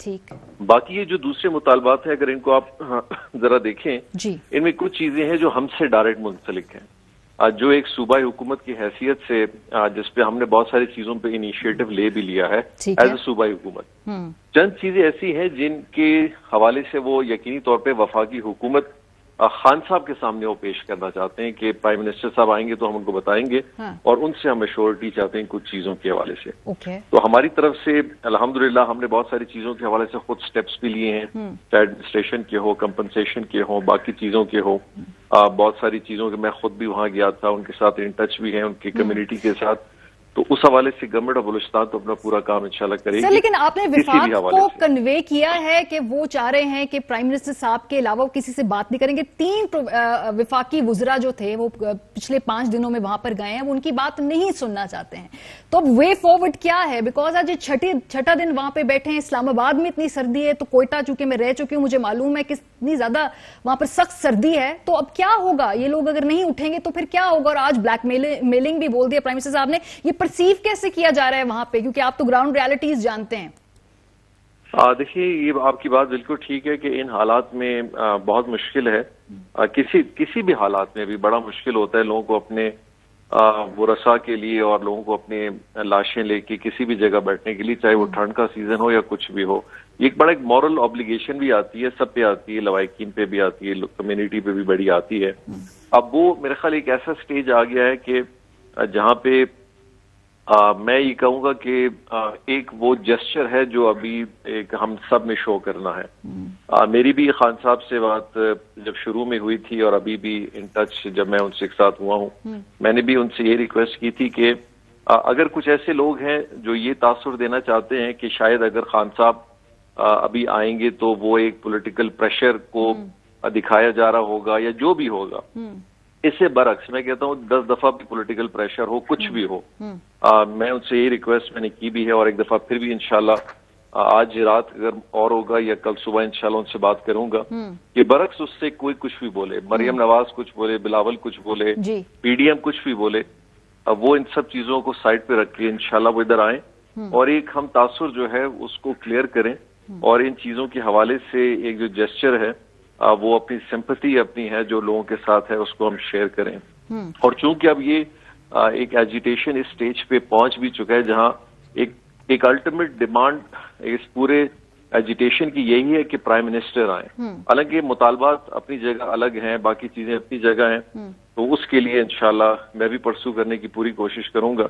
ٹھیک. باقی یہ جو دوسرے مطالبات ہیں اگر ان کو آپ ذرا دیکھیں جی. ان میں کچھ چیزیں ہیں جو ہم سے ڈائریکٹ منسلک ہیں. جو ایک صوبائی حکومت کی حیثیت سے جس پہ ہم نے بہت ساری چیزوں پہ انیشیٹو لے بھی لیا ہے ایز اے صوبائی حکومت, چند چیزیں ایسی ہیں جن کے حوالے سے وہ یقینی طور پہ وفاقی حکومت خان صاحب کے سامنے وہ پیش کرنا چاہتے ہیں کہ پرائم منسٹر صاحب آئیں گے تو ہم ان کو بتائیں گے اور ان سے ہم ایشورٹی چاہتے ہیں کچھ چیزوں کے حوالے سے. تو ہماری طرف سے الحمدللہ ہم نے بہت ساری چیزوں کے حوالے سے خود سٹیپس بھی لیے ہیں, چاہے ایڈمنسٹریشن کے ہو, کمپنسیشن کے ہو, باقی چیزوں کے ہو. بہت ساری چیزوں کے میں خود بھی وہاں گیا تھا, ان کے ساتھ ان ٹچ بھی ہیں, ان کی کمیونٹی کے ساتھ. تو اس حوالے سے گورنمنٹ آف بلوچستان تو اپنا پورا کام انشاءاللہ کرے گی. لیکن آپ نے وفاق کو کنوے کیا ہے کہ وہ چاہ رہے ہیں کہ پرائم منسٹر صاحب کے علاوہ کسی سے بات نہیں کریں گے. 3 وفاقی وزراء جو تھے وہ پچھلے 5 دنوں میں وہاں پر گئے ہیں, وہ ان کی بات نہیں سننا چاہتے ہیں. تو اب وے فارورڈ کیا ہے؟ بیکاز آج چھٹا دن وہاں پہ بیٹھے ہیں. اسلام آباد میں اتنی سردی ہے, تو کوئٹہ چونکہ میں رہ چکی ہوں مجھے معلوم ہے کہ اتنی زیادہ وہاں پر سخت سردی ہے. تو اب کیا ہوگا؟ یہ لوگ اگر نہیں اٹھیں گے تو پھر کیا ہوگا؟ اور آج بلیک میلنگ بھی بول دیا پرائم منسٹر صاحب نے. یہ پرسیو کیسے کیا جا رہا ہے وہاں پہ, کیونکہ آپ تو گراؤنڈ ریالٹیز جانتے ہیں. دیکھیے یہ آپ کی بات بالکل ٹھیک ہے کہ ان حالات میں بہت مشکل ہے. کسی بھی حالات میں بھی بڑا مشکل ہوتا ہے لوگوں کو اپنے ورثاء کے لیے اور لوگوں کو اپنے لاشیں لے کے کسی بھی جگہ بیٹھنے کے لیے, چاہے وہ ٹھنڈ کا سیزن ہو یا کچھ بھی ہو. یہ ایک مورل آبلیگیشن بھی آتی ہے, سب پہ آتی ہے, لوائقین پہ بھی آتی ہے, کمیونٹی پہ بھی بڑی آتی ہے. اب وہ میرے خیال ایک ایسا سٹیج آ گیا ہے کہ جہاں پہ میں یہ کہوں گا کہ ایک وہ جسچر ہے جو ابھی ایک ہم سب میں شو کرنا ہے. میری بھی خان صاحب سے بات جب شروع میں ہوئی تھی اور ابھی بھی ان ٹچ جب میں ان سے ایک ساتھ ہوا ہوں, میں نے بھی ان سے یہ ریکویسٹ کی تھی کہ اگر کچھ ایسے لوگ ہیں جو یہ تاثر دینا چاہتے ہیں کہ شاید اگر خان صاحب ابھی آئیں گے تو وہ ایک پولیٹیکل پریشر کو دکھایا جا رہا ہوگا یا جو بھی ہوگا, اس سے برعکس میں کہتا ہوں 10 دفعہ بھی پولیٹیکل پریشر ہو, کچھ بھی ہو, میں ان سے یہ ریکویسٹ میں نے کی بھی ہے اور ایک دفعہ پھر بھی انشاءاللہ آج رات اگر اور ہوگا یا کل صبح انشاءاللہ ان سے بات کروں گا کہ برعکس اس سے کوئی کچھ بھی بولے, مریم نواز کچھ بولے, بلاول کچھ بولے, پی ڈی ایم کچھ بھی بولے, وہ ان سب چیزوں کو سائڈ پہ رکھ کے انشاءاللہ وہ ادھر آئیں اور ایک ہم تاثر جو ہے اس کو کلیئر کریں اور ان چیزوں کے حوالے سے ایک جو جسچر ہے وہ اپنی سمپتھی اپنی ہے جو لوگوں کے ساتھ ہے اس کو ہم شیئر کریں. اور چونکہ اب یہ ایک ایجیٹیشن اس سٹیج پہ پہنچ بھی چکا ہے جہاں ایک الٹیمیٹ ڈیمانڈ اس پورے ایجیٹیشن کی یہی ہے کہ پرائم منسٹر آئیں. حالانکہ مطالبات اپنی جگہ الگ ہیں, باقی چیزیں اپنی جگہ ہیں, تو اس کے لیے انشاءاللہ میں بھی پرسو کرنے کی پوری کوشش کروں گا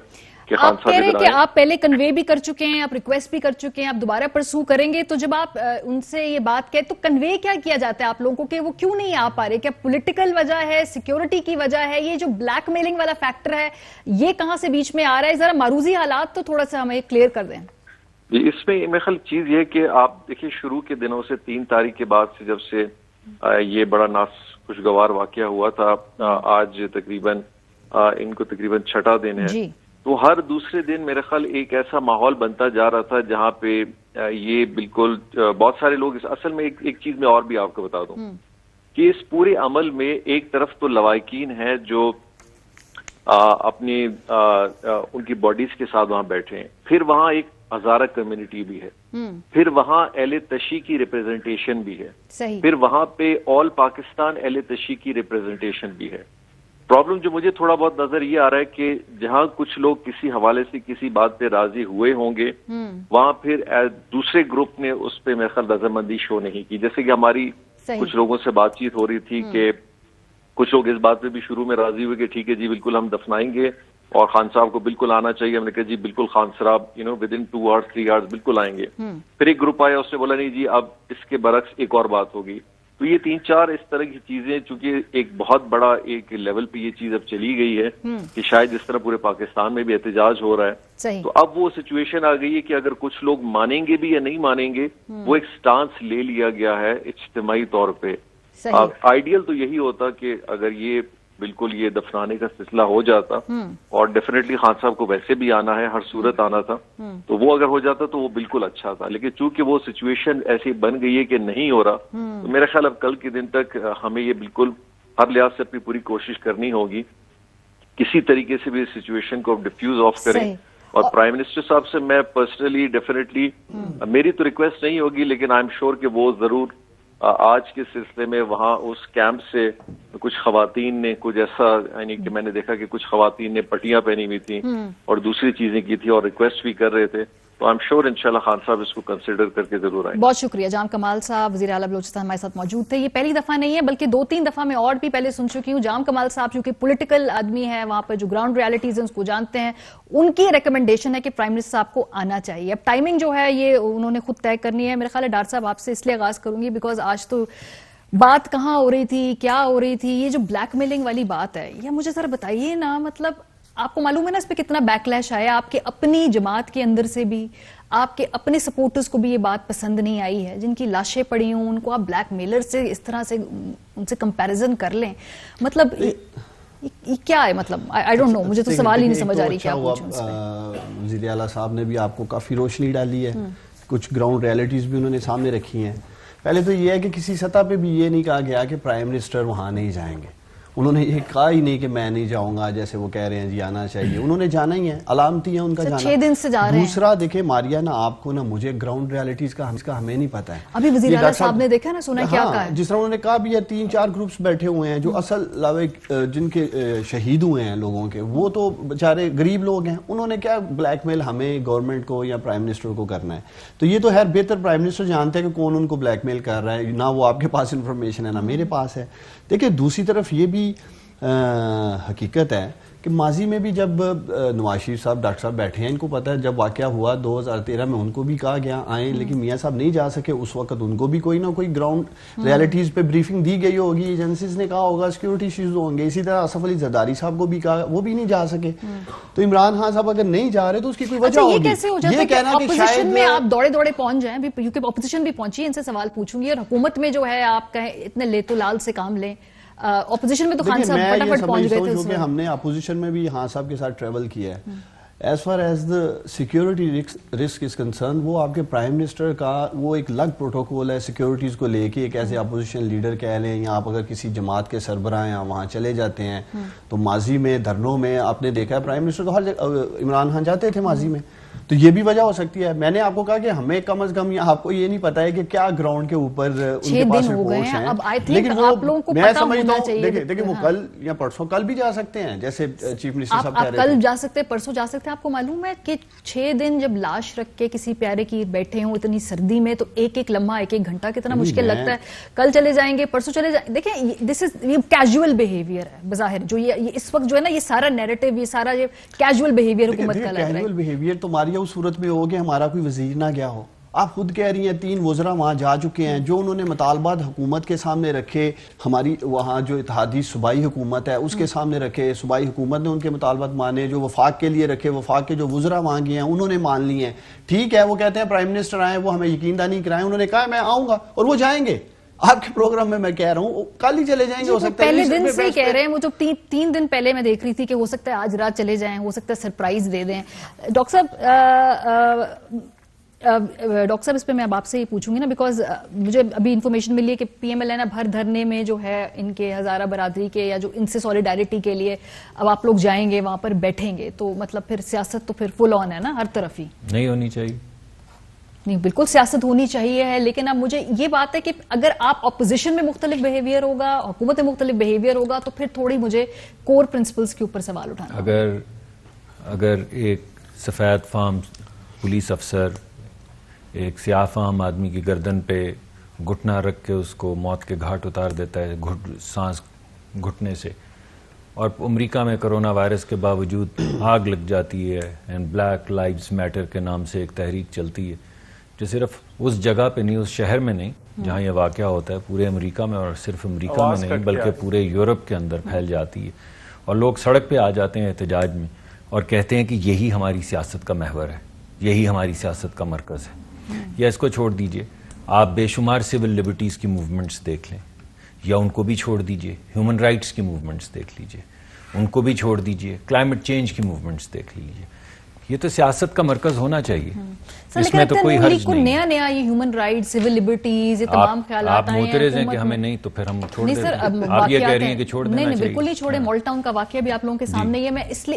کہ خان صاحب ادھر آئیں. کہ آپ پہلے کنوے بھی کر چکے ہیں, آپ ریکویسٹ بھی کر چکے ہیں, آپ دوبارہ پرسو کریں گے, تو جب آپ ان سے یہ بات کہیں تو کنوے کیا کیا جاتا ہے آپ لوگوں کو کہ وہ کیوں نہیں آ پا رہے؟ کیا پولیٹیکل وجہ ہے, سیکیورٹی کی وجہ ہے, یہ جو بلیک میلنگ والا فیکٹر ہے یہ کہاں سے بیچ میں آ رہا ہے؟ ذرا معروضی حالات تو تھوڑا سا ہمیں کلیئر کر دیں. جی اس میں میرے خیال چیز یہ کہ آپ دیکھیں شروع کے دنوں سے 3 تاریخ کے بعد سے جب سے یہ بڑا خوشگوار واقعہ ہوا تھا, آج تقریباً ان کو تقریباً 6واں دن ہے, تو ہر دوسرے دن میرے خیال ایک ایسا ماحول بنتا جا رہا تھا جہاں پہ یہ بالکل بہت سارے لوگ اصل میں ایک چیز میں اور بھی آپ کو بتا دوں کہ اس پورے عمل میں ایک طرف تو لوائقین ہیں جو اپنی ان کی باڈیز کے ساتھ وہاں بیٹھے ہیں, پھر وہاں ایک ہزارہ کمیونٹی بھی ہے, پھر وہاں اہل تشیع کی ریپرزنٹیشن بھی ہے, پھر وہاں پہ آل پاکستان اہل تشیع کی ریپرزنٹیشن بھی ہے. پرابلم جو مجھے تھوڑا بہت نظر یہ آ رہا ہے کہ جہاں کچھ لوگ کسی حوالے سے کسی بات پہ راضی ہوئے ہوں گے وہاں پھر دوسرے گروپ نے اس پہ میرے خیال رضامندی شو نہیں کی. جیسے کہ ہماری کچھ لوگوں سے بات چیت ہو رہی تھی کہ کچھ لوگ اس بات پہ بھی شروع میں راضی ہوئے کہ ٹھیک ہے جی بالکل ہم دفنائیں گے اور خان صاحب کو بالکل آنا چاہیے. ہم نے کہا جی بالکل خان صاحب ودن 2 hours 3 hours بالکل آئیں گے. پھر ایک گروپ آیا, اس نے بولا نہیں جی اب اس کے برعکس ایک اور بات ہوگی. تو یہ 3-4 اس طرح کی چیزیں چونکہ ایک بہت بڑا ایک لیول پہ یہ چیز اب چلی گئی ہے کہ شاید اس طرح پورے پاکستان میں بھی احتجاج ہو رہا ہے, تو اب وہ سچویشن آ گئی ہے کہ اگر کچھ لوگ مانیں گے بھی یا نہیں مانیں گے, وہ ایک سٹانس لے لیا گیا ہے اجتماعی طور پہ. آئیڈیل تو یہی ہوتا کہ اگر یہ بالکل یہ دفنانے کا سلسلہ ہو جاتا اور ڈیفینیٹلی خان صاحب کو ویسے بھی آنا ہے, ہر صورت آنا تھا, تو وہ اگر ہو جاتا تو وہ بالکل اچھا تھا. لیکن چونکہ وہ سچویشن ایسی بن گئی ہے کہ نہیں ہو رہا, تو میرا خیال اب کل کے دن تک ہمیں یہ بالکل ہر لحاظ سے اپنی پوری کوشش کرنی ہوگی کسی طریقے سے بھی اس سچویشن کو ڈیفیوز آف کریں اور پرائم منسٹر صاحب سے میں پرسنلی ڈیفینیٹلی میری تو ریکویسٹ نہیں ہوگی لیکن آئی ایم شیور کہ وہ ضرور آج کے سلسلے میں وہاں اس کیمپ سے کچھ خواتین نے کچھ ایسا یعنی کہ میں نے دیکھا کہ کچھ خواتین نے پٹیاں پہنی ہوئی تھیں اور دوسری چیزیں کی تھی اور ریکویسٹ بھی کر رہے تھے, تو آئی ایم شیور انشاءاللہ خان صاحب اس کو کنسیڈر کر کے ضرور آئیں. بہت شکریہ. جام کمال صاحب وزیر اعلیٰ بلوچستان ہمارے ساتھ موجود تھے. یہ پہلی دفعہ نہیں ہے بلکہ 2-3 دفعہ میں اور بھی پہلے سن چکی ہوں. جام کمال صاحب چونکہ پولیٹیکل آدمی ہے, وہاں پر جو گراؤنڈ ریالٹیز ہیں اس کو جانتے ہیں, ان کی ریکمنڈیشن ہے کہ پرائم منسٹر صاحب کو آنا چاہیے. اب ٹائمنگ جو ہے یہ انہوں نے خود طے کرنی ہے. میرے خیال ہے ڈاکٹر صاحب آپ سے اس لیے آغاز کروں گی بیکاز آج تو بات کہاں ہو رہی تھی, کیا ہو رہی تھی, یہ جو بلیک میلنگ والی بات ہے یہ مجھے ذرا بتائیے نا. مطلب آپ کو معلوم ہے نا اس پہ کتنا بیک لیش آیا, آپ کے اپنی جماعت کے اندر سے بھی, آپ کے اپنے سپورٹرز کو بھی یہ بات پسند نہیں آئی ہے. جن کی لاشیں پڑی ہوں ان کو آپ بلیک میلر سے اس طرح سے ان سے کمپیریزن کر لیں. مطلب یہ کیا ہے, مطلب آئی ڈونٹ نو, مجھے تو سوال ہی نہیں سمجھ آ رہی کیا پوچھوں. وزیر اعلیٰ صاحب نے بھی آپ کو کافی روشنی ڈالی ہے, کچھ گراؤنڈ ریالٹیز بھی انہوں نے سامنے رکھی ہیں. پہلے تو یہ ہے کہ کسی سطح پہ بھی یہ نہیں کہا گیا کہ پرائم منسٹر وہاں نہیں جائیں گے. انہوں نے یہ کہا ہی نہیں کہ میں نہیں جاؤں گا, جیسے وہ کہہ رہے ہیں جی آنا چاہیے. انہوں نے جانا ہی ہے, علامتی ہے ان کا جانا. 6 دن سے جا رہے ہیں. دوسرا دیکھے ماریا نا, آپ کو نا مجھے گراؤنڈ ریالٹیز کا ہمیں نہیں پتا ہے. ابھی وزیر اعلیٰ صاحب نے دیکھا نا, سنا کیا کہا ہے, جس طرح انہوں نے کہا بھی 3-4 گروپس بیٹھے ہوئے ہیں جو اصل جن کے شہید ہوئے ہیں لوگوں کے, وہ تو بیچارے غریب لوگ ہیں. انہوں نے کیا بلیک میل ہمیں گورنمنٹ کو یا پرائم منسٹر کو کرنا ہے. تو یہ تو خیر بہتر پرائم منسٹر جانتے ہیں کہ کون ان کو بلیک میل کر رہا ہے. نہ وہ آپ کے پاس انفارمیشن ہے نہ میرے پاس ہے. دیکھیں دوسری طرف یہ بھی حقیقت ہے کہ ماضی میں بھی جب نواز شریف صاحب ڈاکٹر صاحب بیٹھے ہیں, ان کو پتہ ہے جب واقعہ ہوا 2013 میں ان کو بھی کہا گیا آئیں, لیکن میاں صاحب نہیں جا سکے. اس وقت ان کو بھی کوئی نہ کوئی گراؤنڈ ریالٹیز پہ بریفنگ دی گئی ہوگی, ایجنسیز نے کہا ہوگا, سیکیورٹی ایشوز ہوں گے. اسی طرح آصف علی زرداری صاحب کو بھی کہا, وہ بھی نہیں جا سکے. تو عمران خان صاحب اگر نہیں جا رہے تو اس کی کوئی وجہ ہوگی. یہ کیسے ہو جاتا ہے کہ اپوزیشن میں آپ دوڑے پہنچ جائیں, کیونکہ اپوزیشن بھی پہنچی ہے, ان سے سوال پوچھوں گی, اور حکومت میں جو ہے آپ کہیں اتنے لے تو لال سے کام لیں. اپوزیشن میں تو خان صاحب فٹافٹ پہنچ گئے تھے. ہم نے اپوزیشن میں بھی خان صاحب کے ساتھ ٹریول کیا ہے. As far as the security risk is concern, وہ آپ کے پرائم منسٹر کا وہ ایک الگ پروٹوکول ہے سیکیورٹیز کو لے کے. ایک ایسے اپوزیشن لیڈر کہہ لیں, یا آپ اگر کسی جماعت کے سربراہ ہیں وہاں چلے جاتے ہیں, تو ماضی میں دھرنوں میں آپ نے دیکھا ہے پرائم منسٹر تو ہر جگہ عمران خان جاتے تھے ماضی میں. تو یہ بھی وجہ ہو سکتی ہے. میں نے آپ کو کہا کہ ہمیں کم از کم آپ کو یہ نہیں پتا ہے کہ کیا گراؤنڈ کے اوپر ان کے پاس رپورٹس ہیں, لیکن وہ میں سمجھتا ہوں دیکھیں وہ کل یا پرسوں کل بھی جا سکتے ہیں, جیسے چیف منسٹر صاحب کہہ رہے تھے. کل جا سکتے ہیں, پرسوں جا سکتے ہیں. آپ کو معلوم ہے کہ 6 دن جب لاش رکھ کے کسی پیارے کی بیٹھے ہوں اتنی سردی میں, تو ایک لمحہ 1 گھنٹہ کتنا مشکل لگتا ہے. کل چلے جائیں گے, پرسوں چلے جائیں. دیکھیں دس از یہ کیجول بیہیویئر ہے بظاہر, جو یہ اس وقت جو ہے نا یہ سارا نیریٹو, یہ سارا یہ کیجول بیہیویئر حکومت کا لگ رہا ہے. کیجول بیہیویئر تو ماریا اس صورت میں ہو کہ ہمارا کوئی وزیر نہ گیا ہو. آپ خود کہہ رہی ہیں 3 وزراء وہاں جا چکے ہیں, جو انہوں نے مطالبات حکومت کے سامنے رکھے, ہماری وہاں جو اتحادی صوبائی حکومت ہے اس کے سامنے رکھے, صوبائی حکومت نے ان کے مطالبات مانے, جو وفاق کے لیے رکھے, وفاق کے جو وزراء وہاں گئے ہیں انہوں نے مان لی ہیں. ٹھیک ہے, وہ کہتے ہیں پرائم منسٹر آئے, وہ ہمیں یقین دہانی کرائیں, انہوں نے کہا میں آؤں گا, اور وہ جائیں گے. آپ کے پروگرام میں کہہ رہا ہوں کل ہی چلے جائیں گے. ہو سکتا ہے پہلے دن سے ہی کہہ رہے ہیں, وہ جو 3 دن پہلے میں دیکھ رہی تھی کہ ہو سکتا ہے آج رات چلے جائیں, ہو سکتا ہے سرپرائز دے دیں. ڈاکٹر صاحب اس پہ میں اب آپ سے یہ پوچھوں گی نا, بیکاز مجھے ابھی انفارمیشن ملی ہے کہ پی ایم ایل این اب ہر دھرنے میں جو ہے ان کے ہزارہ برادری کے یا جو ان سے سولیڈیرٹی کے لیے اب آپ لوگ جائیں گے, وہاں پر بیٹھیں گے, تو مطلب پھر سیاست تو پھر فل آن ہے نا ہر طرف ہی. نہیں ہونی چاہیے. نہیں بالکل سیاست ہونی چاہیے ہے, لیکن اب مجھے یہ بات ہے کہ اگر آپ اپوزیشن میں مختلف بیہیویئر ہوگا, حکومت میں مختلف بیہیویئر ہوگا, تو پھر تھوڑی مجھے کور پرنسپلز کے اوپر سوال اٹھانا. اگر ایک سفید فام پولیس افسر ایک سیاہ فام آدمی کی گردن پہ گھٹنا رکھ کے اس کو موت کے گھاٹ اتار دیتا ہے سانس گھٹنے سے, اور امریکہ میں کرونا وائرس کے باوجود آگ لگ جاتی ہے اینڈ بلیک لائیوز میٹر کے نام سے ایک تحریک چلتی ہے, جو صرف اس جگہ پہ نہیں, اس شہر میں نہیں جہاں یہ واقعہ ہوتا ہے, پورے امریکہ میں, اور صرف امریکہ میں نہیں بلکہ پورے یورپ کے اندر پھیل جاتی ہے, اور لوگ سڑک پہ آ جاتے ہیں احتجاج میں اور کہتے ہیں کہ یہی ہماری سیاست کا محور ہے, یہی ہماری سیاست کا مرکز ہے. یا اس کو چھوڑ دیجئے, آپ بے شمار سول لبرٹیز کی موومنٹس دیکھ لیں, یا ان کو بھی چھوڑ دیجئے, ہیومن رائٹس کی موومنٹس دیکھ لیجئے, ان کو بھی چھوڑ دیجئے, کلائمیٹ چینج کی موومنٹس دیکھ لیجئے. یہ تو سیاست کا مرکز ہونا چاہیے، اس میں تو کوئی حرج نہیں۔ نیا نیا یہ ہیومن رائٹ، سول لبرٹیز، یہ تمام خیالات آپ معترض ہیں کہ ہمیں نہیں تو پھر ہم چھوڑ دیں، آپ یہ کہہ رہی ہیں کہ چھوڑ دینا چاہیے؟ نہیں بالکل نہیں چھوڑے، مال ٹاؤن کا واقعہ بھی آپ لوگوں کے سامنے ہے،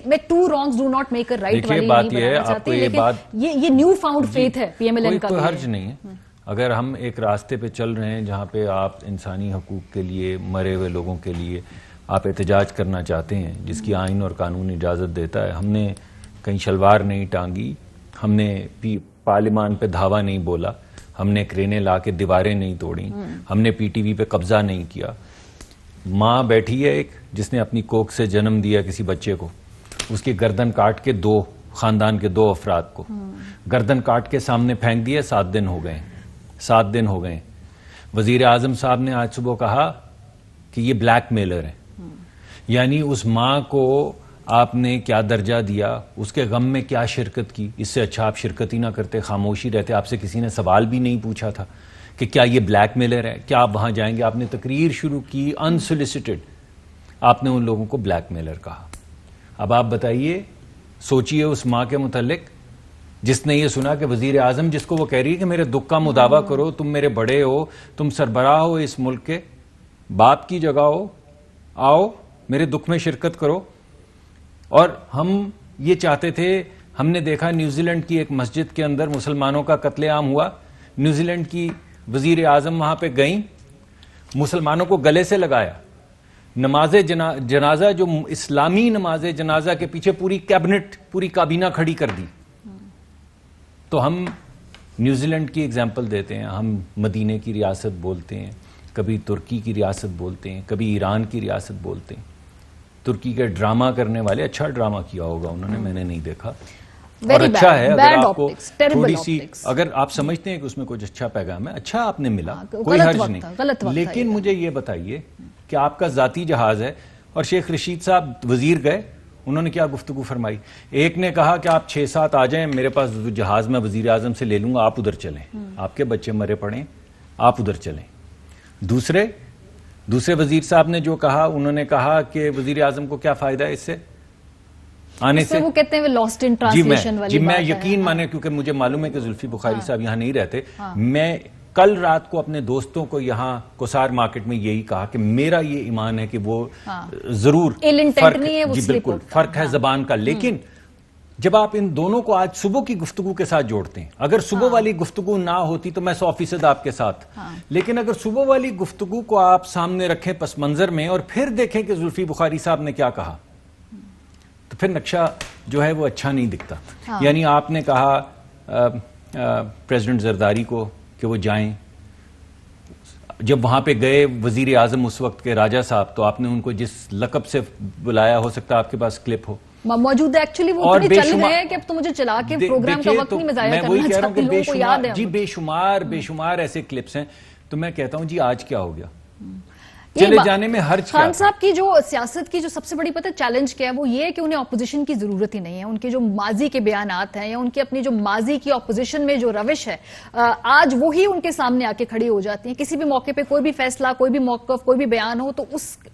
میں two wrongs do not make a right والی نہیں بنانا چاہتی، لیکن یہ نیو فاؤنڈ فیتھ ہے پی ایم ایل این کا۔ کوئی حرج نہیں ہے، اگر ہم ایک راستے پہ چل رہے ہیں جہاں پہ آپ انسانی حقوق کے لیے، مرے ہوئے لوگوں کے لیے آپ احتجاج کرنا چاہتے ہیں جس کی آئین اور قانون اجازت دیتا ہے، ہم نے کہیں شلوار نہیں ٹانگی، ہم نے پارلیمان پہ دھاوا نہیں بولا، ہم نے کرینے لا کے دیواریں نہیں توڑی، ہم نے پی ٹی وی پہ قبضہ نہیں کیا۔ ماں بیٹھی ہے ایک جس نے اپنی کوکھ سے جنم دیا کسی بچے کو، اس کی گردن کاٹ کے خاندان کے 2 افراد کو گردن کاٹ کے سامنے پھینک دیا، 7 دن ہو گئے۔ وزیر اعظم صاحب نے آج صبح کہا کہ یہ بلیک میلر ہے، یعنی اس ماں کو آپ نے کیا درجہ دیا، اس کے غم میں کیا شرکت کی، اس سے اچھا آپ شرکت ہی نہ کرتے، خاموشی رہتے، آپ سے کسی نے سوال بھی نہیں پوچھا تھا کہ کیا یہ بلیک میلر ہے، کیا آپ وہاں جائیں گے؟ آپ نے تقریر شروع کی انسولیسٹڈ، آپ نے ان لوگوں کو بلیک میلر کہا۔ اب آپ بتائیے، سوچئے اس ماں کے متعلق جس نے یہ سنا کہ وزیر اعظم جس کو وہ کہہ رہی ہے کہ میرے دکھ کا مداوع کرو، تم میرے بڑے ہو، تم سربراہ ہو اس ملک کے، باپ کی جگہ ہو، آؤ میرے دکھ میں شرکت کرو۔ اور ہم یہ چاہتے تھے، ہم نے دیکھا نیوزی لینڈ کی ایک مسجد کے اندر مسلمانوں کا قتل عام ہوا، نیوزی لینڈ کی وزیر اعظم وہاں پہ گئیں، مسلمانوں کو گلے سے لگایا، نماز جنازہ جو اسلامی نماز جنازہ کے پیچھے پوری کیبنٹ، پوری کابینہ کھڑی کر دی۔ تو ہم نیوزی لینڈ کی اگزامپل دیتے ہیں، ہم مدینے کی ریاست بولتے ہیں، کبھی ترکی کی ریاست بولتے ہیں، کبھی ایران کی ریاست بولتے ہیں۔ ترکی کے ڈرامہ کرنے والے اچھا ڈرامہ کیا ہوگا انہوں نے، میں نے نہیں دیکھا، اور اچھا ہے اگر آپ کو تھوڑی سی، اگر آپ سمجھتے ہیں کہ اس میں کچھ اچھا پیغام ہے، اچھا آپ نے ملا، کوئی حرج نہیں، لیکن مجھے یہ بتائیے کہ آپ کا ذاتی جہاز ہے اور شیخ رشید صاحب وزیر گئے، انہوں نے کیا گفتگو فرمائی؟ ایک نے کہا کہ آپ 6-7 آ جائیں میرے پاس جہاز، میں وزیر اعظم سے لے لوں گا، آپ ادھر چلیں، آپ کے بچے مرے پڑیں، آپ ادھر چلیں۔ دوسرے وزیر صاحب نے جو کہا، انہوں نے کہا کہ وزیر اعظم کو کیا فائدہ ہے اس سے آنے سے، وہ کہتے ہیں لاسٹ ان ٹرانسلیشن والی بات ہے۔ میں یقین مانے، کیونکہ مجھے معلوم ہے کہ زلفی بخاری صاحب یہاں نہیں رہتے، میں کل رات کو اپنے دوستوں کو یہاں کوسار مارکیٹ میں یہی کہا کہ میرا یہ ایمان ہے کہ وہ ضرور جی بالکل فرق ہے زبان کا، لیکن جب آپ ان دونوں کو آج صبح کی گفتگو کے ساتھ جوڑتے ہیں، اگر صبح والی گفتگو نہ ہوتی تو میں 100% آپ کے ساتھ، لیکن اگر صبح والی گفتگو کو آپ سامنے رکھیں پس منظر میں اور پھر دیکھیں کہ زلفی بخاری صاحب نے کیا کہا، تو پھر نقشہ جو ہے وہ اچھا نہیں دکھتا۔ یعنی آپ نے کہا پریزیڈنٹ زرداری کو کہ وہ جائیں، جب وہاں پہ گئے وزیر اعظم اس وقت کے راجہ صاحب، تو آپ نے ان کو جس لقب سے بلایا، ہو سکتا ہے آپ کے پاس کلپ ہو موجود ہے، ایکچولی وہ اتنے چل رہے ہیں کہ اب تو مجھے چلا کے پروگرام کا وقت نہیں میں ضائع کرنا چاہتی، لوگوں کو یاد ہے جی بے شمار ایسے کلپس ہیں، تو میں کہتا ہوں جی آج کیا ہو گیا، چلے جانے میں حرج کیا؟ خان صاحب کی جو سیاست کی جو سب سے بڑی پتہ چیلنج کیا ہے وہ یہ ہے کہ انہیں اپوزیشن کی ضرورت ہی نہیں ہے، ان کے جو ماضی کے بیانات ہیں یا ان کی اپنی جو ماضی کی اپوزیشن میں جو روش ہے آج وہی ان کے سامنے آ کے کھڑی ہو جاتی ہیں، کسی بھی موقع پہ کوئی بھی فیصلہ، کوئی بھی موقف، کوئی بھی بیان ہو تو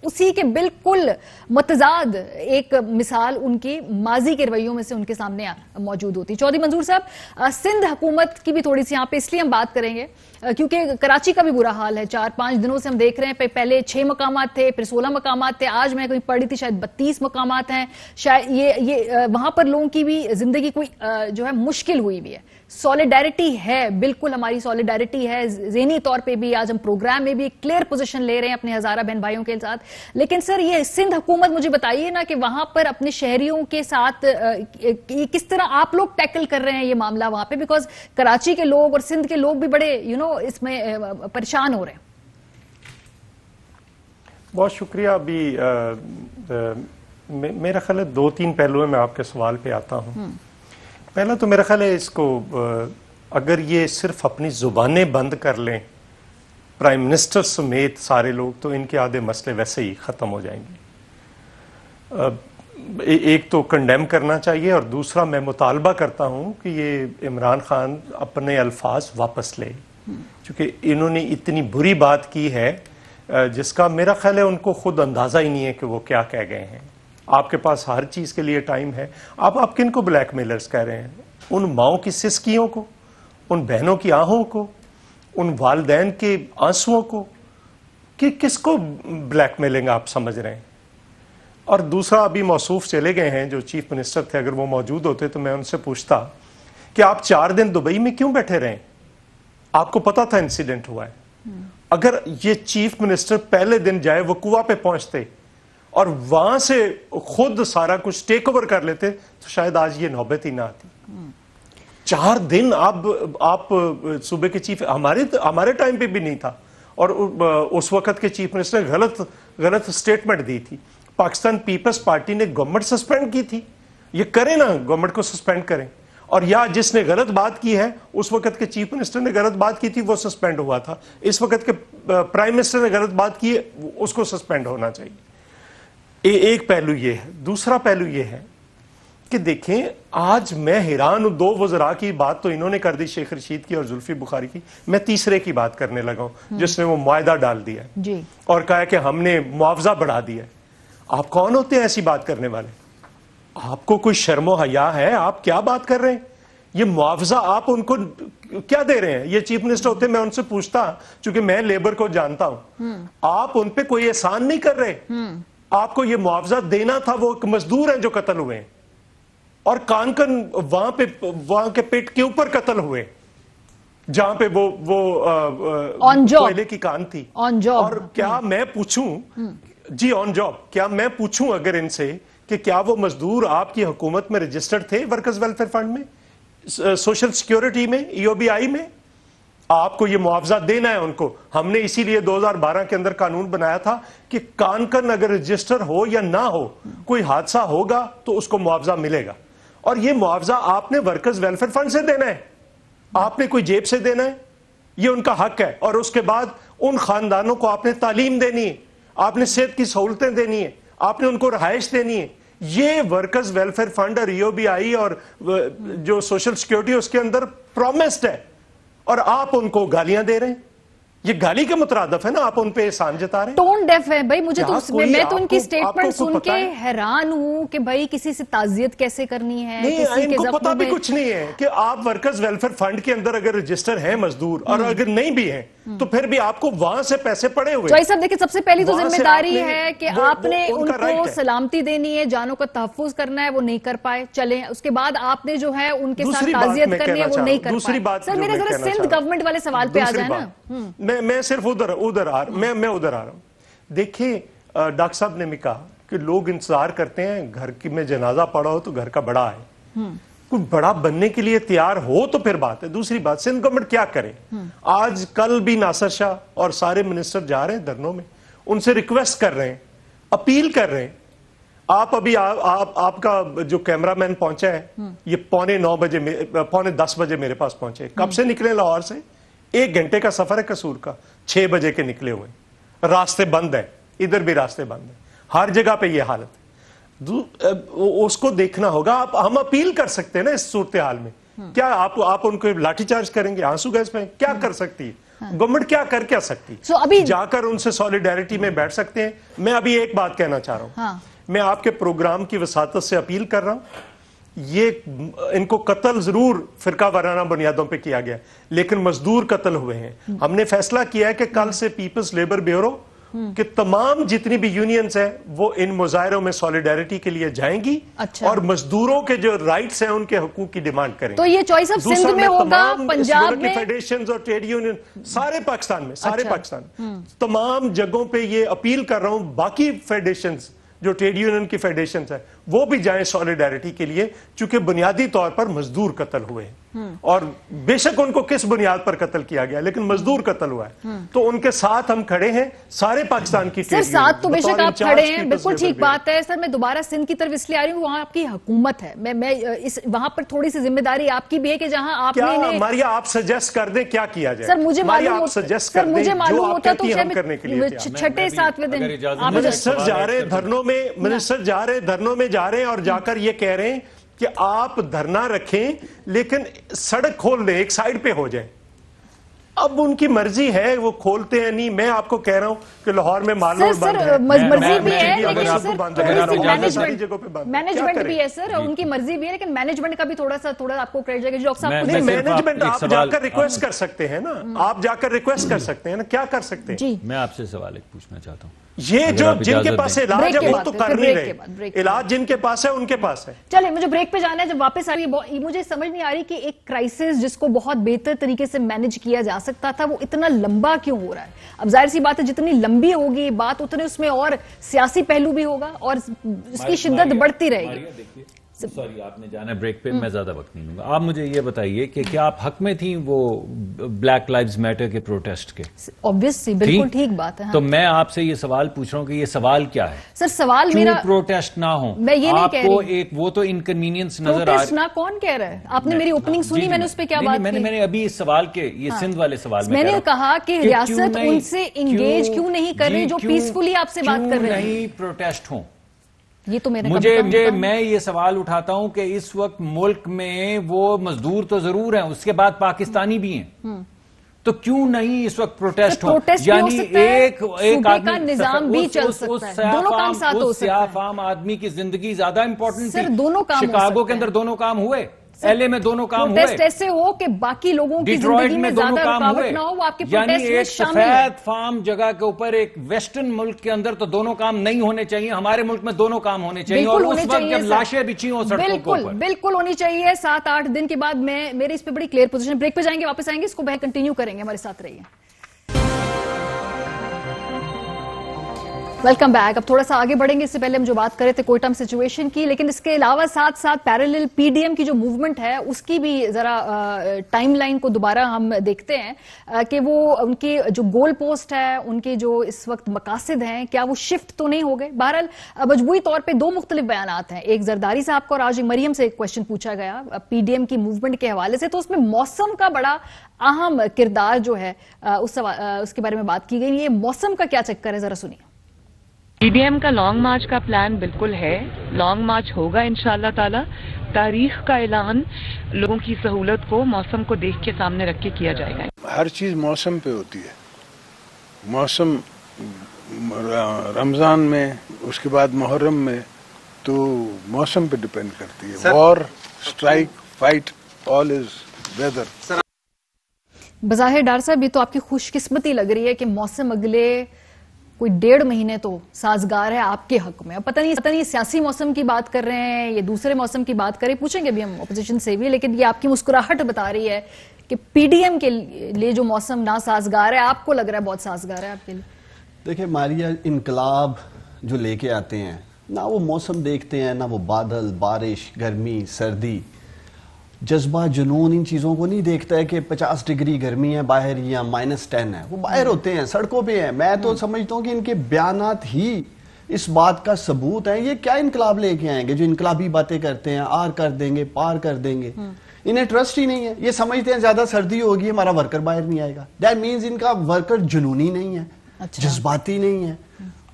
اسی کے بالکل متضاد ایک مثال ان کی ماضی کے رویوں میں سے ان کے سامنے موجود ہوتی ہے۔ چودھری منظور صاحب، سندھ حکومت کی بھی تھوڑی سی یہاں پہ اس لیے ہم بات کریں گے کیونکہ کراچی کا بھی برا حال ہے، 4-5 دنوں سے ہم دیکھ رہے ہیں، پہلے 6 مقامات تھے، پھر 16 مقامات تھے، آج میں کوئی پڑھی تھی شاید 32 مقامات ہیں، شاید یہ وہاں پر لوگوں کی بھی زندگی کوئی جو ہے مشکل ہوئی بھی ہے۔ سولیڈیرٹی ہے، بالکل ہماری سولیڈیرٹی ہے، ذہنی طور پہ بھی آج ہم پروگرام میں بھی کلیئر پوزیشن لے رہے ہیں اپنے ہزارہ بہن بھائیوں کے ساتھ، لیکن سر یہ سندھ حکومت مجھے بتائیے نا کہ وہاں پر اپنے شہریوں کے ساتھ کس طرح آپ لوگ ٹیکل کر رہے ہیں یہ معاملہ وہاں پہ، بیکاز کراچی کے لوگ اور سندھ کے لوگ بھی بڑے اس میں پریشان ہو رہے ہیں۔ بہت شکریہ۔ ابھی میرا خیال ہے 2-3 پہلو میں آپ کے سوال پہ آتا ہوں۔ پہلا تو میرا خیال ہے اس کو اگر یہ صرف اپنی زبانیں بند کر لیں پرائم منسٹر سمیت سارے لوگ، تو ان کے آدھے مسئلے ویسے ہی ختم ہو جائیں گے۔ ایک تو کنڈیم کرنا چاہیے، اور دوسرا میں مطالبہ کرتا ہوں کہ یہ عمران خان اپنے الفاظ واپس لے، چونکہ انہوں نے اتنی بری بات کی ہے جس کا میرا خیال ہے ان کو خود اندازہ ہی نہیں ہے کہ وہ کیا کہہ گئے ہیں۔ آپ کے پاس ہر چیز کے لیے ٹائم ہے. آپ کن کو بلیک میلرز کہہ رہے ہیں؟ ان ماؤں کی سسکیوں کو, ان بہنوں کی آہوں کو, ان والدین کے آنسوؤں کو, کہ کس کو بلیک میلنگ آپ سمجھ رہے ہیں؟ اور دوسرا, ابھی موصوف چلے گئے ہیں جو چیف منسٹر تھے, اگر وہ موجود ہوتے تو میں ان سے پوچھتا کہ آپ 4 دن دبئی میں کیوں بیٹھے رہے؟ آپ کو پتا تھا انسیڈنٹ ہوا ہے. اگر یہ چیف منسٹر پہلے دن جائے وقوع پہ پہنچتے اور وہاں سے خود سارا کچھ ٹیک اوور کر لیتے تو شاید آج یہ نوبت ہی نہ آتی. 4 دن آپ صوبے کے چیف, ہمارے ٹائم پہ بھی نہیں تھا, اور اس وقت کے چیف منسٹر نے غلط سٹیٹمنٹ دی تھی. پاکستان پیپلز پارٹی نے گورنمنٹ سسپینڈ کی تھی. یہ کریں نا, گورنمنٹ کو سسپینڈ کریں. اور یا جس نے غلط بات کی ہے, اس وقت کے چیف منسٹر نے غلط بات کی تھی, وہ سسپینڈ ہوا تھا. اس وقت کے پرائم منسٹر نے غلط بات کی ہے, اس کو سسپینڈ ہونا چاہیے. ایک پہلو یہ ہے. دوسرا پہلو یہ ہے کہ دیکھیں, آج میں حیران ہوں, 2 وزراء کی بات تو انہوں نے کر دی, شیخ رشید کی اور زلفی بخاری کی. میں تیسرے کی بات کرنے لگا ہوں جس نے وہ معاہدہ ڈال دیا ہے اور کہا کہ ہم نے معاوضہ بڑھا دیا ہے. آپ کون ہوتے ہیں ایسی بات کرنے والے؟ آپ کو کوئی شرم و حیا ہے؟ آپ کیا بات کر رہے ہیں؟ یہ معاوضہ آپ ان کو کیا دے رہے ہیں؟ یہ چیف منسٹر ہوتے میں ان سے پوچھتا, چونکہ میں لیبر کو جانتا ہوں, آپ ان پہ کوئی احسان نہیں کر رہے. آپ کو یہ معاوضہ دینا تھا. وہ ایک مزدور ہیں جو قتل ہوئے ہیں, اور کانکن وہاں کے پیٹ کے اوپر قتل ہوئے, جہاں پہ وہ کوئلے کی کان تھی. اور کیا میں پوچھوں, جی آن جاب, کیا میں پوچھوں اگر ان سے کہ کیا وہ مزدور آپ کی حکومت میں رجسٹرڈ تھے ورکرز ویلفیئر فنڈ میں, سوشل سیکیورٹی میں, EOBI میں؟ آپ کو یہ معاوضہ دینا ہے ان کو. ہم نے اسی لیے 2012 کے اندر قانون بنایا تھا کہ کان اگر رجسٹر ہو یا نہ ہو, کوئی حادثہ ہوگا تو اس کو معاوضہ ملے گا. اور یہ معاوضہ آپ نے ورکرز ویلفیئر فنڈ سے دینا ہے, آپ نے کوئی جیب سے دینا ہے. یہ ان کا حق ہے. اور اس کے بعد ان خاندانوں کو آپ نے تعلیم دینی ہے, آپ نے صحت کی سہولتیں دینی ہے, آپ نے ان کو رہائش دینی ہے. یہ ورکرز ویلفیئر فنڈ اور EOBI اور جو سوشل سیکیورٹی اس کے اندر پرومسڈ ہے, اور آپ ان کو گالیاں دے رہے ہیں. یہ گالی کے مترادف ہے نا, آپ ان پہ احسان جتا رہے ہیں. ٹون ڈیف ہے بھائی. مجھے میں تو ان کی سٹیٹمنٹ سن کے حیران ہوں کہ بھائی کسی سے تعزیت کیسے کرنی ہے. ان کو پتا بھی کچھ نہیں ہے کہ آپ ورکرز ویلفیئر فنڈ کے اندر اگر رجسٹر ہیں مزدور, اور اگر نہیں بھی ہیں تو پھر بھی آپ کو وہاں سے پیسے پڑے ہوئے. جوئی صاحب دیکھیں, سب سے پہلی تو ذمہ داری ہے کہ آپ نے ان کو سلامتی دینی ہے, جانوں کا تحفظ کرنا ہے, وہ نہیں کر پائے. چلیں, اس کے بعد آپ نے جو ہے ان کے ساتھ تعزیت کرنی ہے, وہ نہیں کر پائے. سر میرے ذرا سندھ گورنمنٹ والے سوال پہ آ جائیں نا. میں صرف ادھر آ رہا ہوں. دیکھیں, ڈاکٹر صاحب نے بھی کہا کہ لوگ انتظار کرتے ہیں گھر میں جنازہ پڑا ہو تو گھر کا بڑا ہے. کوئی بڑا بننے کے لیے تیار ہو تو پھر بات ہے. دوسری بات, سندھ گورنمنٹ کیا کرے؟ آج کل بھی ناصر شاہ اور سارے منسٹر جا رہے ہیں دھرنوں میں, ان سے ریکویسٹ کر رہے ہیں, اپیل کر رہے ہیں. آپ ابھی آپ کا جو کیمرہ مین پہنچا ہے, یہ 9:45 بجے میرے پاس پہنچے. کب سے نکلے لاہور سے؟ 1 گھنٹے کا سفر ہے قصور کا. 6 بجے کے نکلے ہوئے, راستے بند ہیں, ادھر بھی راستے بند ہیں, ہر جگہ پہ یہ حالت ہے. اس کو دیکھنا ہوگا. ہم اپیل کر سکتے ہیں نا اس صورتحال میں. کیا آپ ان کو لاٹھی چارج کریں گے, آنسو گیس پہ؟ کیا کر سکتی ہے گورنمنٹ؟ کیا کر کیا سکتی؟ جا کر ان سے سولیڈیرٹی میں بیٹھ سکتے ہیں. میں ابھی ایک بات کہنا چاہ رہا ہوں. میں آپ کے پروگرام کی وساطت سے اپیل کر رہا ہوں, یہ ان کو قتل ضرور فرقہ وارانہ بنیادوں پہ کیا گیا, لیکن مزدور قتل ہوئے ہیں. ہم نے فیصلہ کیا ہے کہ کل سے پیپلز لیبر بیورو کہ تمام جتنی بھی یونینز ہیں وہ ان مظاہروں میں سولیڈیرٹی کے لیے جائیں گی, اور مزدوروں کے جو رائٹس ہیں ان کے حقوق کی ڈیمانڈ کریں گے. تو یہ چوائس آف سندھ میں ہوگا, پنجاب میں فیڈریشنز اور ٹریڈ یونین سارے پاکستان میں, تمام جگہوں پہ یہ اپیل کر رہا ہوں. باقی فیڈریشنز جو ٹریڈ یونین کی فیڈریشنز ہیں وہ بھی جائیں سولیڈیرٹی کے لیے, چونکہ بنیادی طور پر مزدور قتل ہوئے ہیں. اور بے شک ان کو کس بنیاد پر قتل کیا گیا, لیکن مزدور قتل ہوا ہے. تو ان کے ساتھ ہم کھڑے ہیں, سارے پاکستان کی سر ساتھ تو بے شک آپ کھڑے ہیں, بالکل ٹھیک بات ہے. سر میں دوبارہ سندھ کی طرف اس لیے آ رہی ہوں, وہاں آپ کی حکومت ہے, میں وہاں پر تھوڑی سی ذمہ داری آپ کی بھی ہے کہ جہاں آپ نے ماریا آپ سجیسٹ کر دیں کیا کیا جائے. سر مجھے معلوم ہوتا تو 6 7ویں دن منسٹر جا رہے دھرنوں میں جا رہے ہیں, اور جا کر یہ کہہ رہے ہیں کہ آپ دھرنا رکھیں لیکن سڑک کھول دیں, ایک سائیڈ پہ ہو جائیں. اب ان کی مرضی ہے وہ کھولتے ہیں نہیں. میں آپ کو کہہ رہا ہوں کہ لاہور میں مال روڈ بند ہے, مرضی بھی ہے مینجمنٹ بھی ہے سر, ان کی مرضی بھی ہے, لیکن مینجمنٹ کا بھی تھوڑا آپ کو کریڈٹ جائے گا. مینجمنٹ آپ جا کر ریکویسٹ کر سکتے ہیں نا, آپ جا کر ریکویسٹ کر سکتے ہیں نا, کیا کر سکتے ہیں. میں آپ سے سوال ایک پوچھنا چاہتا ہوں, یہ جو جن کے پاس علاج ہے وہ تو کر نہیں رہے, علاج جن کے پاس ہے ان کے پاس ہے. چلیں مجھے بریک پہ جانا ہے. جب واپس آ رہی ہے مجھے سمجھ نہیں آ رہی کہ ایک کرائسس جس کو بہت بہتر طریقے سے مینج کیا جا سکتا تھا وہ اتنا لمبا کیوں ہو رہا ہے. اب ظاہر سی بات ہے جتنی لمبی ہوگی بات اتنے اس میں اور سیاسی پہلو بھی ہوگا اور اس کی شدت بڑھتی رہے گی. سوری آپ نے جانا بریک پہ, میں زیادہ وقت نہیں دوں گا. آپ مجھے یہ بتائیے کہ کیا آپ حق میں تھیں وہ بلیک لائیوز میٹر کے پروٹیسٹ کے؟ obviously بالکل ٹھیک بات ہے. تو میں آپ سے یہ سوال پوچھ رہا ہوں کہ یہ سوال کیا ہے سر؟ سوال میرا پروٹیسٹ نہ ہو, میں یہ نہیں کہہ رہی, آپ کو ایک وہ تو انکنوینئنس نظر آ رہا ہے. نہ کون کہہ رہا ہے؟ آپ نے میری اوپننگ سنی, میں نے اس پہ کیا بات کی؟ میں نے ابھی اس سوال کے یہ سندھ والے سوال میں نے کہا کہ ریاست ان سے انگیج کیوں نہیں کر رہی جو پیسفلی آپ سے بات کر رہے ہیں. نہیں پروٹیسٹ ہوں, یہ تو میں یہ سوال اٹھاتا ہوں کہ اس وقت ملک میں وہ مزدور تو ضرور ہیں, اس کے بعد پاکستانی بھی ہیں, تو کیوں نہیں اس وقت پروٹیسٹ ہو؟ یعنی ایک کا نظام بھی چل سکتا ہے, دونوں کام ساتھ ہو سکتے ہیں. سیاہ فام آدمی کی زندگی زیادہ امپورٹنٹ تھی. دونوں کام شکاگو کے اندر دونوں کام ہوئے, ایلے میں دونوں کام ہوئے, پروٹیسٹ ایسے ہو کہ باقی لوگوں کی زندگی میں زیادہ رکاوٹ نہ ہو, وہ آپ کے پروٹیسٹ میں شامل ہے. یعنی ایک سفید فارم جگہ کے اوپر ایک ویسٹرن ملک کے اندر تو دونوں کام نہیں ہونے چاہیے, ہمارے ملک میں دونوں کام ہونے چاہیے, اور اس وقت جب لاشیں بچھی ہوں سڑکوں کے اوپر بالکل ہونی چاہیے. 7-8 دن کے بعد میرے اس پہ بڑی کلیئر پوزیشن. بریک پہ جائیں گے, واپس آئیں گے, اس کو بہت کنٹینیو کریں گے, ہمارے ساتھ رہیے. Welcome back. اب تھوڑا سا آگے بڑھیں گے. اس سے پہلے ہم جو بات کر رہے تھے کوئٹہ سچویشن کی, لیکن اس کے علاوہ ساتھ ساتھ پیرالل پی ڈی ایم کی جو موومنٹ ہے اس کی بھی ذرا ٹائم لائن کو دوبارہ ہم دیکھتے ہیں کہ وہ ان کی جو گول پوسٹ ہے, ان کے جو اس وقت مقاصد ہیں, کیا وہ شفٹ تو نہیں ہو گئے؟ بہرحال مجموعی طور پہ دو مختلف بیانات ہیں. ایک زرداری صاحب کو اور آج مریم سے ایک کوشچن پوچھا گیا پی ڈی ایم کی موومنٹ کے حوالے سے, تو اس میں موسم کا بڑا اہم کردار جو ہے اس کے بارے میں بات کی گئی. یہ موسم کا کیا چکر ہے, ذرا سنیے. پی ڈی ایم کا لانگ مارچ کا پلان بالکل ہے, لانگ مارچ ہوگا انشاءاللہ تعالی. تاریخ کا اعلان لوگوں کی سہولت کو موسم کو دیکھ کے سامنے رکھ کے کیا جائے گا. ہر چیز موسم پہ ہوتی ہے. موسم رمضان میں, اس کے بعد محرم میں, تو موسم پہ ڈیپینڈ کرتی ہے. War, strike, fight, all is whether. بظاہر ڈار صاحب یہ تو آپ کی خوش قسمتی لگ رہی ہے کہ موسم اگلے کوئی 1.5 مہینے تو سازگار ہے آپ کے حق میں. پتہ نہیں سیاسی موسم کی بات کر رہے ہیں یا دوسرے موسم کی بات کر رہے ہیں, پوچھیں گے بھی ہم اپوزیشن سے بھی, لیکن یہ آپ کی مسکراہٹ بتا رہی ہے کہ پی ڈی ایم کے لیے جو موسم نہ سازگار ہے, آپ کو لگ رہا ہے بہت سازگار ہے آپ کے لیے. دیکھیں ماریا, انقلاب جو لے کے آتے ہیں نہ وہ موسم دیکھتے ہیں, نہ وہ بادل, بارش, گرمی, سردی, جذبہ, جنون, ان چیزوں کو نہیں دیکھتا ہے کہ 50 ڈگری گرمی ہے باہر یا -10 ہے. وہ باہر ہوتے ہیں, سڑکوں پہ ہیں. میں تو سمجھتا ہوں کہ ان کے بیانات ہی اس بات کا ثبوت ہیں. یہ کیا انقلاب لے کے آئیں گے جو انقلابی باتیں کرتے ہیں, آر کر دیں گے, پار کر دیں گے. انہیں ٹرسٹ ہی نہیں ہے. یہ سمجھتے ہیں زیادہ سردی ہوگی ہمارا ورکر باہر نہیں آئے گا. دیٹ مینز ان کا ورکر جنونی نہیں ہے, جذباتی نہیں ہے.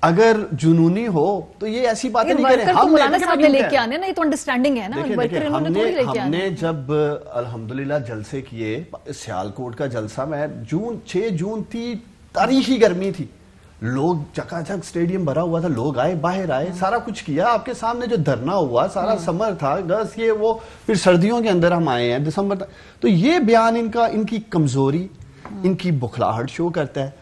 اگر جنونی ہو تو یہ ایسی باتیں نہیں کریں. ہم مولانا صاحب نے لے کے آنے نا, یہ تو انڈرسٹینڈنگ ہے نا. ہم نے جب الحمدللہ جلسے کیے, سیالکوٹ کا جلسہ, میں 6 جون تھی, تاریخی گرمی تھی, لوگ چکا چک اسٹیڈیم بھرا ہوا تھا, لوگ آئے, باہر آئے, سارا کچھ کیا آپ کے سامنے. جو دھرنا ہوا سارا سمر تھا, گس یہ وہ, پھر سردیوں کے اندر ہم آئے ہیں دسمبر تک. تو یہ بیان ان کی کمزوری, ان کی بخلاہٹ شو کرتا ہے.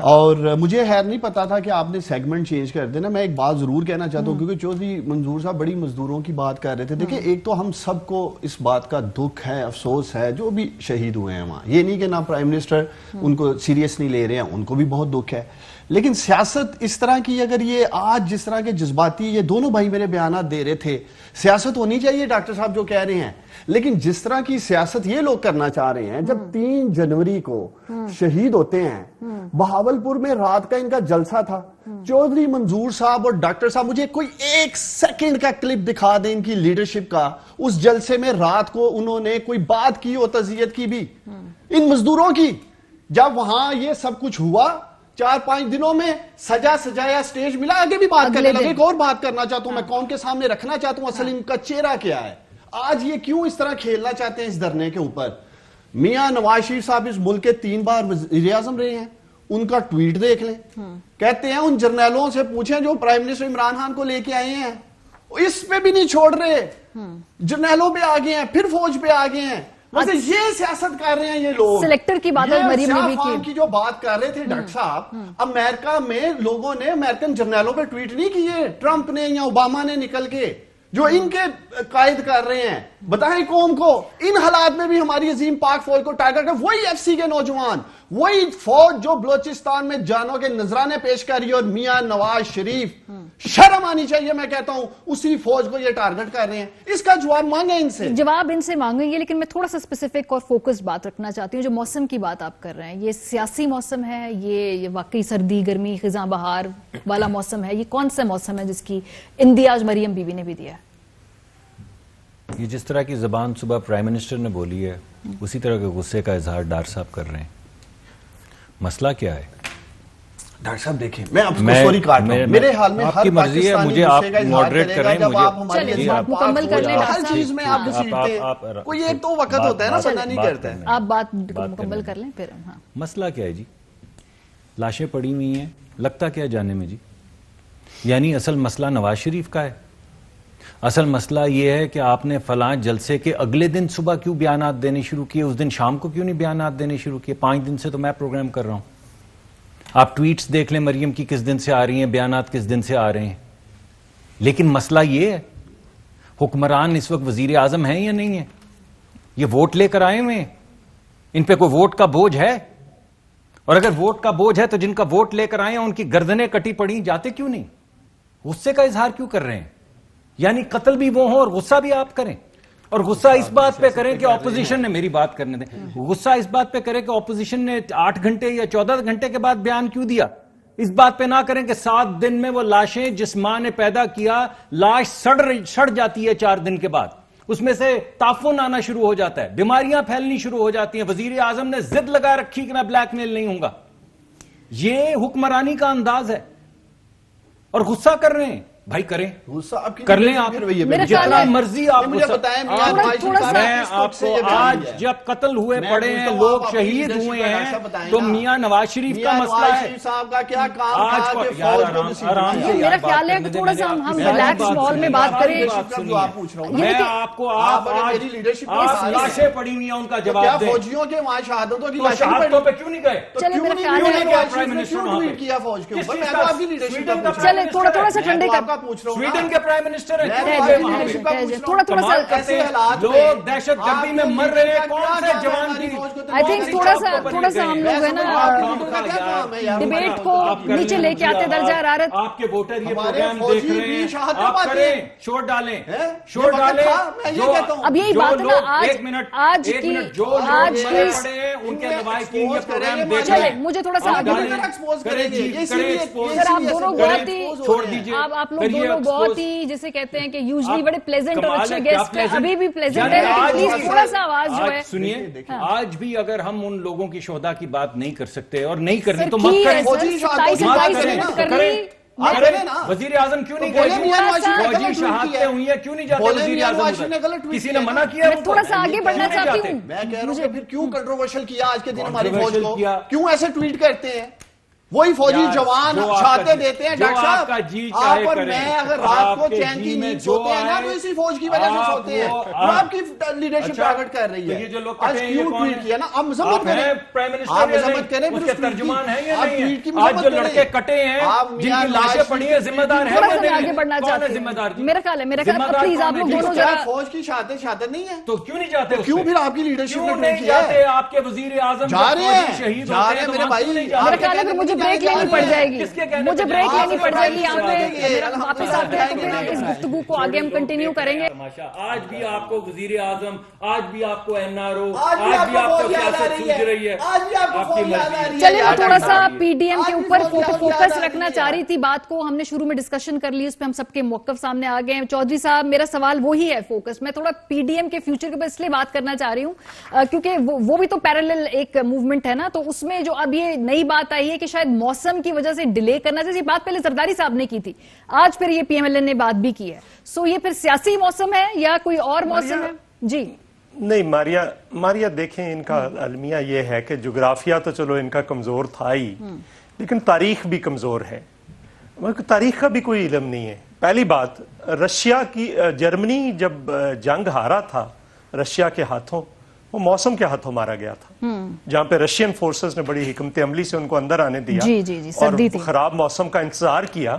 اور مجھے خیر نہیں پتا تھا کہ آپ نے سیگمنٹ چینج کر دینا. میں ایک بات ضرور کہنا چاہتا ہوں, کیونکہ چودھری منظور صاحب بڑی مزدوروں کی بات کر رہے تھے. دیکھیں ایک تو ہم سب کو اس بات کا دکھ ہے, افسوس ہے جو بھی شہید ہوئے ہیں وہاں. یہ نہیں کہ نہ پرائم منسٹر ان کو سیریس نہیں لے رہے ہیں, ان کو بھی بہت دکھ ہے. لیکن سیاست اس طرح کی, اگر یہ آج جس طرح کے جذباتی یہ دونوں بھائی میرے بیانات دے رہے تھے, سیاست ہونی چاہیے ڈاکٹر صاحب جو کہہ رہے ہیں, لیکن جس طرح کی سیاست یہ لوگ کرنا چاہ رہے ہیں, جب 3 جنوری کو شہید ہوتے ہیں, بہاولپور میں رات کا ان کا جلسہ تھا, چودھری منظور صاحب اور ڈاکٹر صاحب مجھے کوئی 1 سیکنڈ کا کلپ دکھا دیں ان کی لیڈرشپ کا, اس جلسے میں رات کو انہوں نے کوئی بات کی ہو تعزیت کی بھی ان مزدوروں کی. جب وہاں یہ سب کچھ ہوا 4-5 دنوں میں سجایا سٹیج ملا, آگے بھی بات کرنے لگے. ایک اور بات کرنا چاہتا ہوں میں, قوم کے سامنے رکھنا چاہتا ہوں اصل ان کا چہرہ کیا ہے. آج یہ کیوں اس طرح کھیلنا چاہتے ہیں اس دھرنے کے اوپر. میاں نواز شریف صاحب اس ملک کے 3 بار وزیر اعظم رہے ہیں, ان کا ٹویٹ دیکھ لیں. کہتے ہیں ان جرنیلوں سے پوچھیں جو پرائم منسٹر عمران خان کو لے کے آئے ہیں, اس پہ بھی نہیں چھوڑ رہے, جرنیلوں پہ آگے ہیں, پھر فوج پہ آگے ہیں. ویسے یہ سیاست کر رہے ہیں یہ لوگ. سلیکٹر کی بات مریم نے بھی کی, کی جو بات کر رہے تھے ڈاکٹر صاحب, امریکہ میں لوگوں نے امریکن جرنیلوں پہ ٹویٹ نہیں کیے, ٹرمپ نے یا اوباما نے نکل کے, جو ان کے قائد کر رہے ہیں. بتائیں قوم کو ان حالات میں بھی ہماری عظیم پاک فوج کو ٹارگٹ کر, وہی ایف سی کے نوجوان, وہی فوج جو بلوچستان میں جانوں کے نذرانے پیش کر رہی ہے, اور میاں نواز شریف شرم آنی چاہیے, میں کہتا ہوں اسی فوج کو یہ ٹارگٹ کر رہے ہیں. اس کا جواب مانگیں ان سے, جواب ان سے مانگیں گے. لیکن میں تھوڑا سا اسپیسیفک اور فوکسڈ بات رکھنا چاہتی ہوں. جو موسم کی بات آپ کر رہے ہیں, یہ سیاسی موسم ہے, یہ واقعی سردی گرمی خزاں بہار والا موسم ہے, یہ کون سا موسم ہے جس کی اندیاج مریم بیوی نے بھی دیا ہے؟ یہ جس طرح کی زبان صبح پرائم منسٹر نے بولی ہے, اسی طرح کے غصے کا اظہار ڈار صاحب کر رہے ہیں. مسئلہ کیا ہے ڈاکٹر صاحب؟ دیکھیں میں آپ کو سوری کاٹ رہا ہوں, میرے حال میں آپ کی مرضی ہے, مجھے آپ ماڈریٹ کریں, چلیے مکمل کر لیں. ہر چیز میں آپ گھسیٹتے, کوئی ایک تو وقت ہوتا ہے نا, پتہ نہیں کرتا ہے. آپ بات مکمل کر لیں پھر. مسئلہ کیا ہے جی؟ لاشیں پڑی ہوئی ہیں, لگتا کیا جانے میں جی؟ یعنی اصل مسئلہ نواز شریف کا ہے. اصل مسئلہ یہ ہے کہ آپ نے فلاں جلسے کے اگلے دن صبح کیوں بیانات دینے شروع کیے, اس دن شام کو کیوں نہیں بیانات دینے شروع کیے؟ 5 دن سے تو میں پروگرام کر رہا ہوں. آپ ٹویٹس دیکھ لیں مریم کی کس دن سے آ رہی ہیں, بیانات کس دن سے آ رہے ہیں. لیکن مسئلہ یہ ہے, حکمران اس وقت وزیر اعظم ہیں یا نہیں ہیں؟ یہ ووٹ لے کر آئے ہوئے ہیں, ان پہ کوئی ووٹ کا بوجھ ہے؟ اور اگر ووٹ کا بوجھ ہے تو جن کا ووٹ لے کر آئے ہیں ان کی گردنیں کٹی پڑی, جاتے کیوں نہیں؟ غصے کا اظہار کیوں کر رہے ہیں؟ یعنی قتل بھی وہ ہو اور غصہ بھی آپ کریں, اور غصہ اس بات پہ کریں کہ اپوزیشن نے, میری بات کرنے دیں, غصہ اس بات پہ کریں کہ اپوزیشن نے 8 گھنٹے یا 14 گھنٹے کے بعد بیان کیوں دیا. اس بات پہ نہ کریں کہ 7 دن میں وہ لاشیں جس ماں نے پیدا کیا, لاش سڑ جاتی ہے 4 دن کے بعد, اس میں سے تعفن آنا شروع ہو جاتا ہے, بیماریاں پھیلنی شروع ہو جاتی ہیں. وزیر اعظم نے ضد لگا رکھی کہ میں بلیک میل نہیں ہوں گا. یہ حکمرانی کا انداز ہے, اور غصہ کر رہے ہیں. بھائی کریں, کر لیں آپ, جتنا مرضی آپ مجھے بتائیں. میں آپ کو آج جب قتل ہوئے پڑے ہیں, لوگ شہید ہوئے ہیں, تو میاں نواز شریف کا مسئلہ ہے. صاحب کا کیا کام تھا؟ میرا خیال ہے کہ تھوڑا سا ہم ریلیکس ماحول میں بات کریں. میں آپ کو لاشیں پڑی ہوئی ہیں, ان کا جواب دیں. فوجیوں کے وہاں شہادتوں کی شہادتوں پہ کیوں نہیں گئے؟ چلے میرا خیال ہے چلے تھوڑا سا ٹھنڈے کا سویڈن کے پرائم منسٹر ہیں, تھوڑا سا لوگ دہشت گردی میں مر رہے ہیں, کون سے جوان کی. آئی تھنک تھوڑا سا ہم لوگ ہے نا ڈیبیٹ کو نیچے لے کے آتے درجہ حرارت. آپ کے ووٹر یہ پروگرام دیکھ رہے ہیں, آپ کریں, شور ڈالیں. اب یہی بات ہے نا, آج کی ان کے لوائقین یہ پروگرام دیکھ چلے مجھے تھوڑا سا آپ دونوں بہت ہی, آپ لوگ دونوں بہت ہی جسے کہتے ہیں کہ یوزلی بڑے پلیزنٹ اور اچھے گیسٹ ہیں, ابھی بھی پلیزنٹ ہے, لیکن پلیز تھوڑا سا آواز جو ہے سنیے. آج بھی اگر ہم ان لوگوں کی شہداء کی بات نہیں کر سکتے اور نہیں کرنی تو مت کریں. وزیر اعظم کیوں نہیں گئے؟ فوجی شہادتیں ہوئی ہیں, کیوں نہیں جاتے وزیر اعظم؟ کسی نے منع کیا؟ میں تھوڑا سا آگے بڑھنا چاہتی ہوں. میں کہہ رہا ہوں کہ پھر کیوں کنٹروورشل کیا آج کے دن ہماری فوج کو, کیوں ایسے ٹویٹ کرتے ہیں؟ وہی فوجی جوان شہادتیں دیتے ہیں. ڈاکٹر صاحب آپ اور میں اگر رات کو چین کی نیند سوتے ہیں نا, تو اسی فوج کی وجہ سے سوتے ہیں, جو آپ کی لیڈرشپ ٹارگٹ کر رہی ہے. آج کیوں ٹویٹ کیا نا, آپ مذمت کریں, آپ مذمت کریں, اس کے ترجمان ہیں یا نہیں ہیں؟ آج جو لڑکے کٹے ہیں, جن کی لاشیں پڑی ہیں, ذمہ دار ہیں یا نہیں؟ آگے بڑھنا چاہتے ہیں. میرا خیال ہے پلیز آپ لوگ دونوں ذرا, فوج کی شہادت نہیں ہے تو کیوں نہیں جاتے؟ کیوں پھر آپ کی لیڈرشپ کیوں نہیں جاتے؟ آپ کے وزیر اعظم جا رہے ہیں میرے بھائی. میرا خیال ہے کہ مجھے بریک لینی پڑ جائے گی, مجھے بریک لینی پڑ جائے گی. یہاں پہ واپس آتے ہیں تو پھر اس گفتگو کو آگے ہم کنٹینیو کریں گے. آج بھی آپ کو وزیر اعظم, آج بھی آپ کو این آر او, آج بھی آپ کو سیاست سوچ رہی ہے. چلے میں تھوڑا سا پی ڈی ایم کے اوپر فوکس رکھنا چاہ رہی تھی. بات کو ہم نے شروع میں ڈسکشن کر لی, اس پہ ہم سب کے موقف سامنے آ گئے ہیں. چودھری صاحب میرا سوال وہی ہے فوکس. میں تھوڑا پی ڈی ایم کے فیوچر کے اوپر اس لیے بات کرنا چاہ رہی ہوں کیونکہ وہ بھی تو پیرالل ایک موومنٹ ہے نا, تو اس میں جو اب یہ نئی بات آئی ہے کہ شاید موسم کی وجہ سے ڈیلے کرنا چاہیے. بات پہلے زرداری صاحب نے کی تھی, آج پھر یہ پی ایم ایل این نے بات بھی کی ہے. سو یہ پھر سیاسی موسم ہے یا کوئی اور موسم ہے؟ جی نہیں ماریا دیکھیں ان کا المیہ یہ ہے کہ جغرافیہ تو چلو ان کا کمزور تھا ہی، لیکن تاریخ بھی کمزور ہے، تاریخ کا بھی کوئی علم نہیں ہے۔ پہلی بات، رشیا کی جرمنی جب جنگ ہارا تھا رشیا کے ہاتھوں، وہ موسم کے ہاتھوں مارا گیا تھا، جہاں پہ رشین فورسز نے بڑی حکمت عملی سے ان کو اندر آنے دیا اور خراب موسم کا انتظار کیا،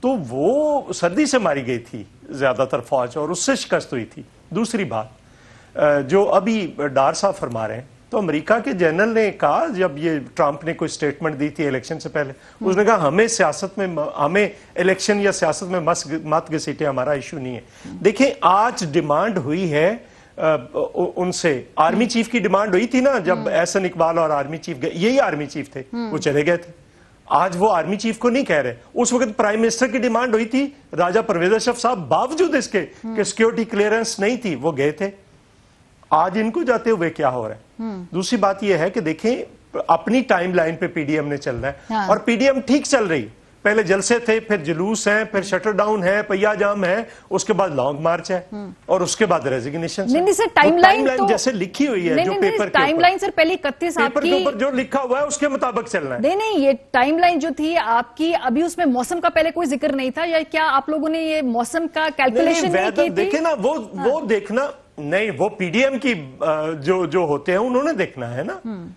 تو وہ سردی سے ماری گئی تھی زیادہ تر فوج اور اس سے شکست ہوئی تھی۔ دوسری بات جو ابھی ڈار صاحب فرما رہے ہیں، تو امریکہ کے جنرل نے کہا جب یہ ٹرمپ نے کوئی سٹیٹمنٹ دی تھی الیکشن سے پہلے، اس نے کہا ہمیں الیکشن یا سیاست میں مت گھسیٹیں، ہمارا ایشو نہیں ہے۔ دیکھیں آج ڈیمانڈ ہوئی ہے ان سے، آرمی چیف کی ڈیمانڈ ہوئی تھی نا جب احسن اقبال اور آرمی چیف گئے، یہی آرمی چیف تھے، وہ چلے گئے تھے، آج وہ آرمی چیف کو نہیں کہہ رہے۔ اس وقت پرائم منسٹر کی ڈیمانڈ ہوئی تھی، راجہ پرویز اشرف صاحب باوجود اس کے کہ سیکیورٹی کلیئرنس نہیں تھی وہ گئے تھے، آج ان کو جاتے ہوئے کیا ہو رہا ہے؟ دوسری بات یہ ہے کہ دیکھیں اپنی ٹائم لائن پہ پی ڈی ایم نے چل رہا ہے، اور پی ڈی ایم ٹھیک چل رہی، پہلے جلسے تھے، پھر جلوس ہیں، پھر شٹر ڈاؤن ہے، پہیا جام ہے، اس کے بعد لانگ مارچ ہے، اور اس کے بعد ریزگنیشن۔ ٹائم لائن جیسے لکھی ہوئی ہے جو پیپر ٹائم لائن سر پہلے 31 پیپر کے اوپر جو لکھا ہوا ہے اس کے مطابق چلنا ہے۔ نہیں یہ ٹائم لائن جو تھی آپ کی، ابھی اس میں موسم کا پہلے کوئی ذکر نہیں تھا، یا کیا آپ لوگوں نے یہ موسم کا کیلکولیشن نہیں کی تھی؟ دیکھیں نا وہ دیکھنا نہیں، وہ پی ڈی ایم کی جو ہوتے ہیں انہوں نے دیکھنا ہے نا،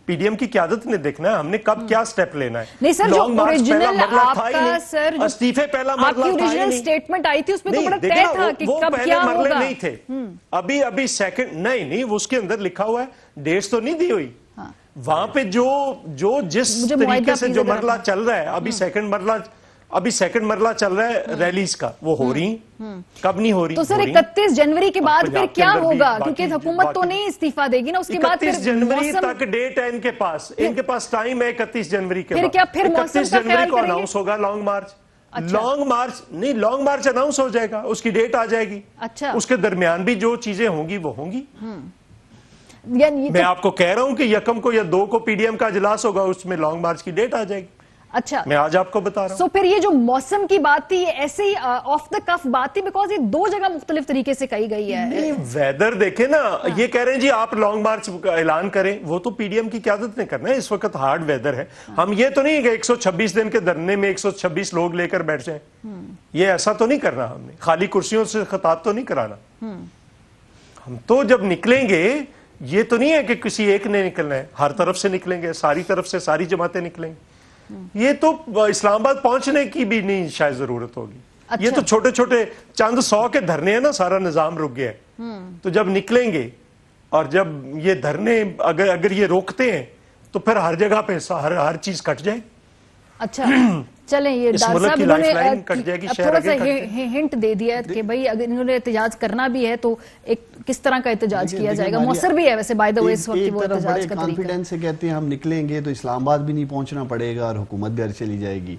پی ڈی ایم کی قیادت نے دیکھنا ہے ہم نے کب کیا سٹیپ لینا ہے۔ نہیں سر، جو اوریجنل آپ کا سر استعفے پہلا مرحلہ تھا ہی نہیں، اوریجنل سٹیٹمنٹ آئی تھی اس میں تو بڑا طے تھا کہ کب کیا ہوگا۔ مرحلے نہیں تھے، ابھی سیکنڈ نہیں اس کے اندر لکھا ہوا ہے، ڈیٹس تو نہیں دی ہوئی وہاں پہ، جو جس طریقے سے جو مرحلہ چل رہا ہے، ابھی سیکنڈ مرحلہ چل رہا ہے ریلیز کا، وہ ہو رہی کب نہیں ہو رہی؟ تو سر 31 جنوری کے بعد پھر کیا ہوگا؟ کیونکہ حکومت تو نہیں استعفیٰ دے گی نا، اس کے بعد 31 جنوری تک ڈیٹ ہے ان کے پاس ٹائم ہے 31 جنوری کے بعد۔ پھر 31 جنوری کو اناؤنس ہوگا long march, long march announce ہو جائے گا، اس کی ڈیٹ آ جائے گی، اس کے درمیان بھی جو چیزیں ہوں گی وہ ہوں گی۔ میں آپ کو کہہ رہا ہوں کہ 1 کو یا 2 کو پی ڈی ایم کا اجلاس ہوگا، اس میں لانگ مارچ کی ڈیٹ آ جائے گی۔ اچھا، میں آج آپ کو بتا رہا ہوں۔ سو پھر یہ جو موسم کی بات تھی یہ ایسے ہی آف دا کف بات تھی، بیکاز یہ 2 جگہ مختلف طریقے سے کہی گئی ہے۔ ویدر دیکھیں نا، یہ کہہ رہے ہیں جی آپ لانگ مارچ کا اعلان کریں، وہ تو پی ڈی ایم کی قیادت نے کرنا ہے، اس وقت ہارڈ ویدر ہے، ہم یہ تو نہیں کہ 126 دن کے دھرنے میں 126 لوگ لے کر بیٹھ جائیں، یہ ایسا تو نہیں کرنا، ہم نے خالی کرسیوں سے خطاب تو نہیں کرانا، ہم تو جب نکلیں گے یہ تو نہیں ہے کہ کسی ایک نے نکلنا ہے، ہر طرف سے نکلیں گے، ساری طرف سے ساری جماعتیں نکلیں گے، یہ تو اسلام آباد پہنچنے کی بھی نہیں شاید ضرورت ہوگی، یہ تو چھوٹے چھوٹے چند 100 کے دھرنے ہیں نا، سارا نظام رک گیا ہے، تو جب نکلیں گے اور جب یہ دھرنے اگر یہ روکتے ہیں تو پھر ہر جگہ پہ ہر چیز کٹ جائے۔ اچھا چلیں، یہ ڈار صاحب انہوں نے تھوڑا سا ہنٹ دے دیا کہ بھائی اگر انہوں نے احتجاج کرنا بھی ہے تو ایک کس طرح کا احتجاج کیا جائے گا، مؤثر بھی ہے ویسے بائی دا وے اس وقت وہ احتجاج کا طریقہ۔ کانفیڈنس سے کہتے ہیں ہم نکلیں گے تو اسلام آباد بھی نہیں پہنچنا پڑے گا اور حکومت گھر چلی جائے گی۔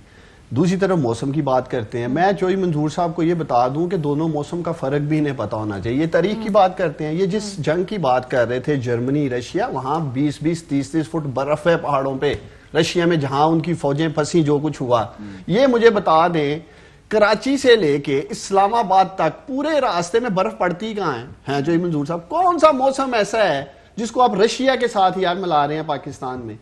دوسری طرف موسم کی بات کرتے ہیں، میں چوئی منظور صاحب کو یہ بتا دوں کہ دونوں موسم کا فرق بھی انہیں پتا ہونا چاہیے۔ یہ تاریخ کی بات کرتے ہیں، یہ جس جنگ کی بات کر رہے تھے جرمنی رشیا، وہاں 20-20 30-30 فٹ برف ہے پہاڑوں پہ رشیا میں، جہاں ان کی فوجیں پھنسی، جو کچھ ہوا۔ یہ مجھے بتا دیں کراچی سے لے کے اسلام آباد تک پورے راستے میں برف پڑتی کہاں ہے؟ جو منظور صاحب، کون سا موسم ایسا ہے جس کو آپ رشیا کے ساتھ ہی آگ ملا رہے ہیں پاکستان میں؟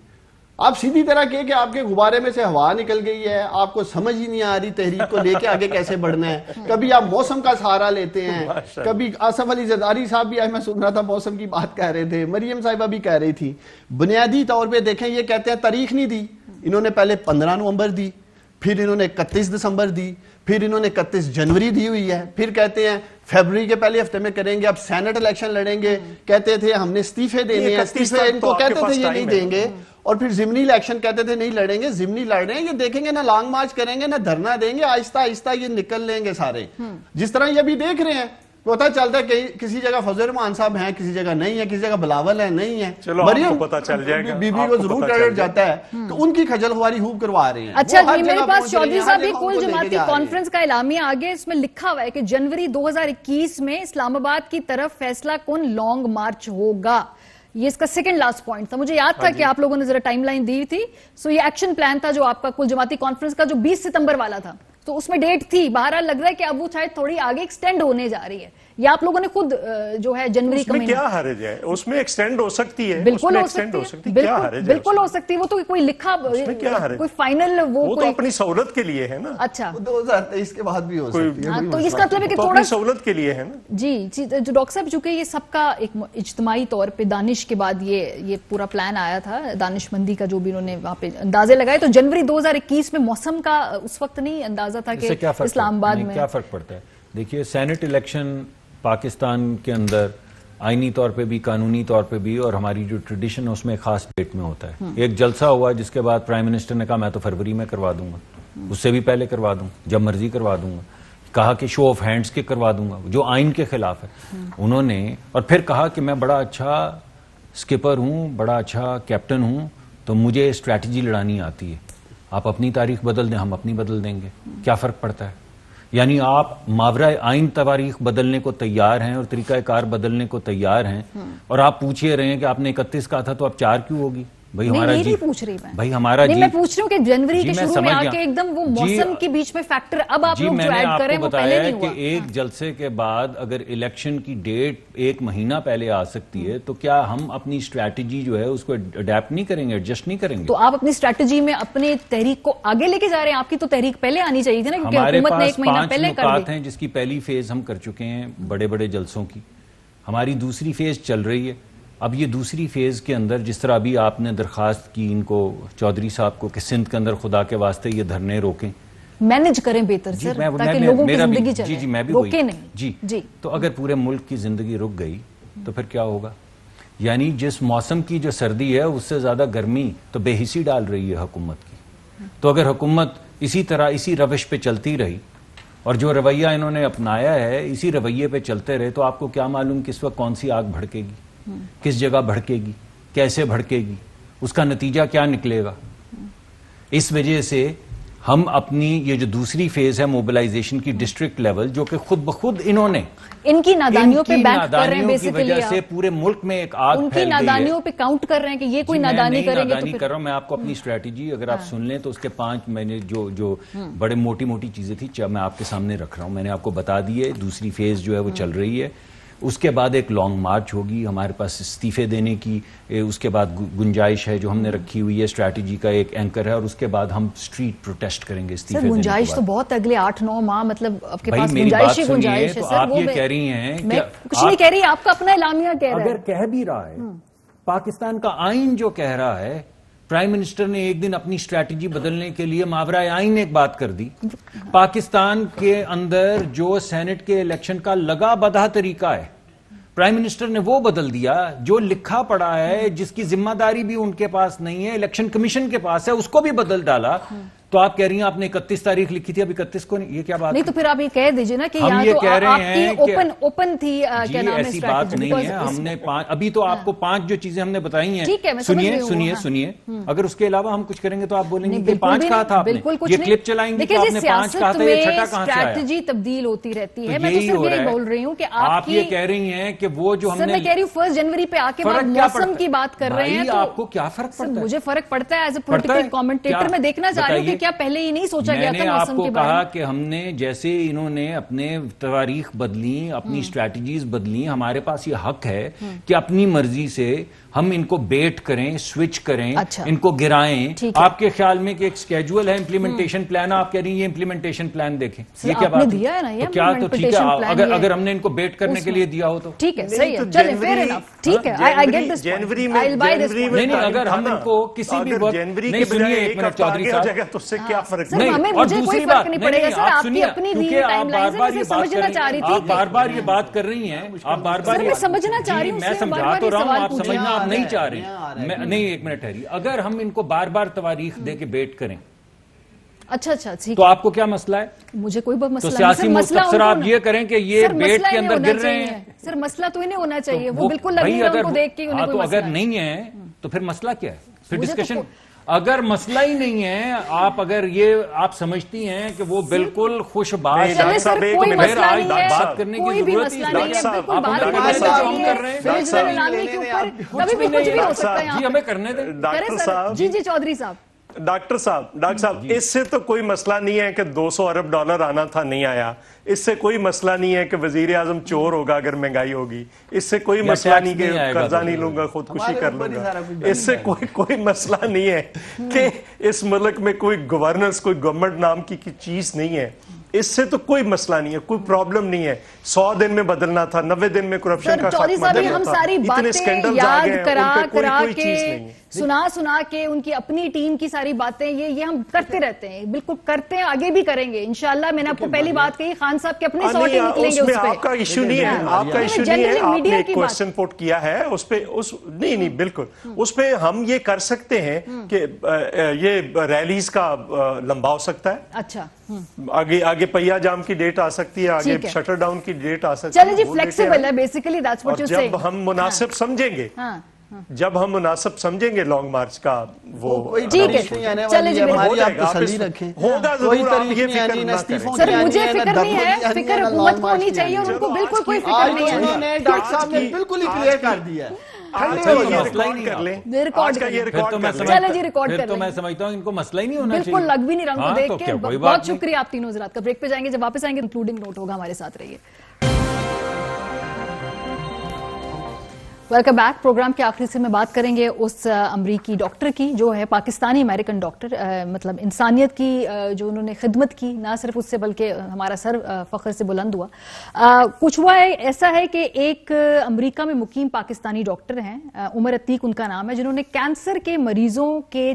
آپ سیدھی طرح کہ آپ کے غبارے میں سے ہوا نکل گئی ہے، آپ کو سمجھ ہی نہیں آ رہی تحریک کو لے کے آگے کیسے بڑھنا ہے۔ کبھی آپ موسم کا سہارا لیتے ہیں، کبھی آصف علی زرداری صاحب بھی، میں سن رہا تھا موسم کی بات کہہ رہے تھے، مریم صاحبہ بھی کہہ رہی تھی۔ بنیادی طور پہ دیکھیں، یہ کہتے ہیں تاریخ نہیں دی، انہوں نے پہلے 15 نومبر دی، پھر انہوں نے 31 دسمبر دی، پھر انہوں نے 31 جنوری دی ہوئی ہے، پھر کہتے ہیں فیبروری کے پہلے ہفتے میں کریں گے، اب سینٹ الیکشن لڑیں گے، کہتے تھے ہم نے استعفے دینے ہیں، استعفے ان کو کہتے تھے یہ نہیں دیں گے، اور پھر ضمنی الیکشن کہتے تھے نہیں لڑیں گے، ضمنی لڑ رہے ہیں، یہ دیکھیں گے نہ لانگ مارچ کریں گے نہ دھرنا دیں گے، آہستہ آہستہ یہ نکل لیں گے سارے، جس طرح یہ بھی دیکھ رہے ہیں، پتا چلتا ہے کہ کسی جگہ فضل الرحمان صاحب ہیں، کسی جگہ نہیں ہے، کسی جگہ بلاول ہے، نہیں ہے، مریم بی بی کو ضرور کریڈٹ جاتا ہے کہ ان کی خجل خواری خوب کروا رہے ہیں۔ اچھا جی، میرے پاس چودھری صاحب یہ کل جماعتی کانفرنس کا اعلامیہ آگے، اس میں لکھا ہوا ہے کہ جنوری 2021 میں اسلام آباد کی طرف فیصلہ کن لانگ مارچ ہوگا، یہ اس کا سیکنڈ لاسٹ پوائنٹ تھا۔ مجھے یاد تھا کہ آپ لوگوں نے ذرا ٹائم لائن دی تھی، سو یہ ایکشن پلان تھا جو آپ کا کل جماعتی کانفرنس کا جو 20 ستمبر والا تھا، تو اس میں ڈیٹ تھی، بہرحال لگ رہا ہے کہ اب وہ شاید تھوڑی آگے ایکسٹینڈ ہونے جا رہی ہے، یا آپ لوگوں نے خود جو ہے جنوری کا اس میں کیا حرج ہے؟ اس میں ایکسٹینڈ ہو سکتی ہے، بالکل ہو سکتی ہے، بالکل ہو سکتی ہے، وہ تو کوئی لکھا کوئی فائنل وہ تو اپنی سہولت کے لیے ہے نا. اچھا 2023 کے بعد بھی ہو سکتی ہے، تو اس کا مطلب ہے کہ تھوڑا سہولت کے لیے ہے نا. جی ڈاکٹر صاحب، چونکہ یہ سب کا ایک اجتماعی طور پہ دانش کے بعد یہ پورا پلان آیا تھا، دانش مندی کا جو بھی انہوں نے وہاں پہ اندازے لگائے، تو جنوری 2021 میں موسم کا اس وقت نہیں اندازہ تھا کہ اسلام آباد میں کیا فرق پڑتا ہے. دیکھیے سینٹ الیکشن پاکستان کے اندر آئینی طور پہ بھی، قانونی طور پہ بھی، اور ہماری جو ٹریڈیشن ہے اس میں ایک خاص ڈیٹ میں ہوتا ہے. ایک جلسہ ہوا جس کے بعد پرائم منسٹر نے کہا میں تو فروری میں کروا دوں گا، اس سے بھی پہلے کروا دوں، جب مرضی کروا دوں گا. کہا کہ شو آف ہینڈز کے کروا دوں گا، جو آئین کے خلاف ہے انہوں نے. اور پھر کہا کہ میں بڑا اچھا سکپر ہوں، بڑا اچھا کیپٹن ہوں، تو مجھے اسٹریٹجی لڑانی آتی ہے. آپ اپنی تاریخ بدل دیں، ہم اپنی بدل دیں گے. کیا فرق پڑتا ہے؟ یعنی آپ ماورائے آئین تواریخ بدلنے کو تیار ہیں اور طریقہ کار بدلنے کو تیار ہیں، اور آپ پوچھے رہے ہیں کہ آپ نے 31 کہا تھا تو اب 4 کیوں ہوگی؟ بھائی ہمارا جی پوچھ رہی بھائی ہمارا جی میں پوچھ رہی ہوں کہ جنوری کے شروع میں آ کے ایک دم وہ موسم کے بیچ میں فیکٹر اب آپ لوگ جو ایڈ کریں وہ پہلے نہیں ہوا. کہ ایک جلسے کے بعد اگر الیکشن کی ڈیٹ 1 مہینہ پہلے آ سکتی ہے تو کیا ہم اپنی اسٹریٹجی جو ہے اس کو اڈیپٹ نہیں کریں گے، ایڈجسٹ نہیں کریں گے؟ تو آپ اپنی اسٹریٹجی میں اپنے تحریک کو آگے لے کے جا رہے ہیں. آپ کی تو تحریک پہلے آنی چاہیے تھی نا، کیونکہ حکومت نے 1 مہینہ پہلے کر دی. ہمارے پاس 5 نکات ہیں جس کی پہلی فیز ہم کر چکے ہیں بڑے بڑے جلسوں کی. ہماری دوسری فیز چل رہی ہے. اب یہ دوسری فیز کے اندر جس طرح ابھی آپ نے درخواست کی ان کو چودھری صاحب کو کہ سندھ کے اندر خدا کے واسطے یہ دھرنے روکیں، مینج کریں بہتر سر تاکہ لوگوں کی زندگی چلے. جی میں بھی روکے نہیں. جی تو اگر پورے ملک کی زندگی رک گئی تو پھر کیا ہوگا؟ یعنی جس موسم کی جو سردی ہے اس سے زیادہ گرمی تو بے حسی ڈال رہی ہے حکومت کی. تو اگر حکومت اسی طرح اسی روش پہ چلتی رہی اور جو رویہ انہوں نے اپنایا ہے اسی رویے پہ چلتے رہے، تو آپ کو کیا معلوم کہ اس وقت کون سی آگ بھڑکے گی، کس جگہ بھڑکے گی، کیسے بھڑکے گی، اس کا نتیجہ کیا نکلے گا. اس وجہ سے ہم اپنی یہ جو دوسری فیز ہے موبلائزیشن کی ڈسٹرکٹ لیول، جو کہ خود بخود انہوں نے ان کی نادانیوں پہ بینک کر رہے ہیں، بیسیکلی کی وجہ سے پورے ملک میں ایک آگ ان کی نادانیوں پہ کاؤنٹ کر رہے ہیں کہ یہ کوئی نادانی کریں گے. نادانی کر رہا ہوں میں آپ کو اپنی اسٹریٹجی اگر آپ سن لیں تو اس کے 5 میں نے جو بڑے موٹی موٹی چیزیں تھی میں آپ کے سامنے رکھ رہا ہوں. میں نے آپ کو بتا دی ہے دوسری فیز جو ہے وہ چل رہی ہے. اس کے بعد ایک لانگ مارچ ہوگی ہمارے پاس استعفے دینے کی. اس کے بعد گنجائش ہے جو ہم نے رکھی ہوئی ہے، اسٹریٹجی کا ایک اینکر ہے، اور اس کے بعد ہم اسٹریٹ پروٹیسٹ کریں گے استعفے دینے کے بعد. گنجائش تو بہت اگلے 8-9 ماہ مطلب آپ کے پاس گنجائش ہی گنجائش ہے. تو آپ یہ کہہ رہی ہیں میں کچھ نہیں کہہ رہی، آپ کا اپنا اعلامیہ کہہ رہا ہے. اگر کہہ بھی رہا ہے پاکستان کا آئین جو کہہ رہا ہے، پرائم منسٹر نے ایک دن اپنی اسٹریٹجی بدلنے کے لیے ماورائے آئین ایک بات کر دی. پاکستان کے اندر جو سینٹ کے الیکشن کا لگا بدھا طریقہ ہے پرائم منسٹر نے وہ بدل دیا. جو لکھا پڑا ہے جس کی ذمہ داری بھی ان کے پاس نہیں ہے، الیکشن کمیشن کے پاس ہے، اس کو بھی بدل ڈالا. تو آپ کہہ رہی ہیں آپ نے 31 تاریخ لکھی تھی، اب 31 کو نہیں. یہ کیا بات نہیں؟ تو پھر آپ یہ کہہ دیجئے نا کہ ہم یہ کہہ رہے ہیں کہ اوپن تھی کیا نام ہے ایسی بات نہیں ہے. ہم نے ابھی تو آپ کو 5 جو چیزیں ہم نے بتائی ہیں، سنیے اگر اس کے علاوہ ہم کچھ کریں گے تو آپ بولیں گے کہ 5 کہا تھا آپ نے، یہ کلپ چلائیں گے کہ آپ نے 5 کہا تھا، یہ چھٹا کہاں سے آیا؟ اسٹریٹجی تبدیل ہوتی رہتی ہے. میں تو صرف یہی بول رہی ہوں کہ آپ یہ کہہ رہی ہیں کہ وہ جو ہم نے، میں کہہ رہی ہوں 1 جنوری پہ آ کے موسم کی بات کر رہے ہیں. آپ کو کیا فرق پڑتا ہے؟ مجھے فرق پڑتا ہے ایز اے پولیٹیکل کامنٹیٹر. میں دیکھنا چاہ رہی ہوں کہ کیا پہلے ہی نہیں میں نے آپ کو کہا کہ ہم نے جیسے انہوں نے اپنے تواریخ بدلی، اپنی اسٹریٹجیز بدلی، ہمارے پاس یہ حق ہے کہ اپنی مرضی سے ہم ان کو بیٹ کریں، سوئچ کریں، ان کو گرائیں. آپ کے خیال میں کہ ایک سکیجول ہے، امپلیمنٹیشن پلان، آپ کہہ رہی ہیں یہ امپلیمنٹیشن پلان دیکھیں. یہ کیا بات ہے؟ تو کیا تو ٹھیک ہے اگر ہم نے ان کو بیٹ کرنے کے لیے دیا ہو تو ٹھیک ہے، صحیح ہے، چلیں فیر انف، ٹھیک ہے. آئی گیٹ دس جنوری میں نہیں، اگر ہم ان کو کسی بھی وقت جنوری کے بجائے ایک ہفتہ آگے ہو جائے گا تو اس سے کیا فرق نہیں. مجھے کوئی فرق نہیں پڑے گا سر. آپ کی اپنی ٹائم لائن سے سمجھنا چاہ رہی تھی. آپ بار بار یہ بات کر رہی ہیں، آپ بار بار میں سمجھنا چاہ رہی ہوں. میں سمجھا تو رہا ہوں، آپ سمجھنا آپ نہیں چاہ رہی. نہیں، ایک منٹ ٹھہریے. اگر ہم ان کو بار بار تواریخ دے کے بیٹ کریں اچھا تو آپ کو کیا مسئلہ ہے؟ مجھے کوئی مسئلہ نہیں. تو سیاسی مستفسر آپ یہ کریں کہ یہ بیٹ کے اندر گر رہے ہیں. سر مسئلہ تو انہیں ہونا چاہیے، وہ بالکل لگے گا ان کو دیکھ کے انہیں کوئی مسئلہ. اگر نہیں ہے تو پھر مسئلہ کیا ہے؟ پھر ڈسکشن. اگر مسئلہ ہی نہیں ہے، اگر یہ آپ سمجھتی ہیں کہ وہ بالکل خوش باش بات کرنے کی ضرورت ہی ہمیں کرنے دیں. جی چودھری صاحب ڈاکٹر صاحب اس سے تو کوئی مسئلہ نہیں ہے کہ $200 ارب آنا تھا نہیں آیا. اس سے کوئی مسئلہ نہیں ہے کہ وزیر اعظم چور ہوگا اگر مہنگائی ہوگی. اس سے کوئی مسئلہ نہیں کہ قرضہ نہیں لوں گا خودکشی کر لوں گا. اس سے کوئی مسئلہ نہیں ہے کہ اس ملک میں کوئی گورننس کوئی گورنمنٹ نام کی چیز نہیں ہے. اس سے تو کوئی مسئلہ نہیں ہے, کوئی پرابلم نہیں ہے. 100 دن میں بدلنا تھا, 90 دن میں کرپشن کا خاتمہ کرنا تھا. ہم ساری باتیں یاد کرا کے سنا کے ان کی اپنی ٹیم کی ساری باتیں یہ ہم کرتے رہتے ہیں, بالکل کرتے ہیں, آگے بھی کریں گے انشاءاللہ. میں نے آپ کو پہلی بات کہی, خان صاحب کے اپنے سوٹیں نکلیں گے. اس پہ آپ کا ایشو نہیں ہے, آپ کا ایشو نہیں ہے. آپ نے ایک کوشچن پوٹ کیا ہے اس پہ, نہیں بالکل اس پہ ہم یہ کر سکتے ہیں کہ یہ ریلیز کا لمبا ہو سکتا ہے. اچھا, آگے پہیا جام کی ڈیٹ آ سکتی ہے, آگے شٹر ڈاؤن کی ڈیٹ آ سکتی ہے. چلیں جی, فلیکسیبل ہے basically, that's what you seeing. جب ہم مناسب سمجھیں گے, جب ہم مناسب سمجھیں گے لانگ مارچ کا وہ ٹھیک ہے. چلیں جی, ہوگا ضرور, آپ یہ فکر نہ کریں. سر مجھے فکر نہیں ہے, فکر حکومت کو ہونی چاہیے اور ان کو بالکل کوئی فکر نہیں ہے. انہوں نے ڈاکٹر صاحب نے بالکل ہی کلیئر کر دیا ہے. تو میں سمجھتا ہوں ان کو مسئلہ ہی نہیں ہونا چاہیے. بالکل لگ بھی نہیں رنگ کو دیکھ کے. بہت شکریہ آپ تینوں حضرات کا. بریک پہ جائیں گے, جب واپس آئیں گے انکلوڈنگ نوٹ ہوگا, ہمارے ساتھ رہیے. Welcome back. پروگرام کے آخری سے میں بات کریں گے اس امریکی ڈاکٹر کی جو ہے پاکستانی امریکن ڈاکٹر, مطلب انسانیت کی جو انہوں نے خدمت کی, نہ صرف اس سے بلکہ ہمارا سر فخر سے بلند ہوا. کچھ ہوا ہے ایسا ہے کہ ایک امریکہ میں مقیم پاکستانی ڈاکٹر ہیں, عمر عتیق ان کا نام ہے, جنہوں نے کینسر کے مریضوں کے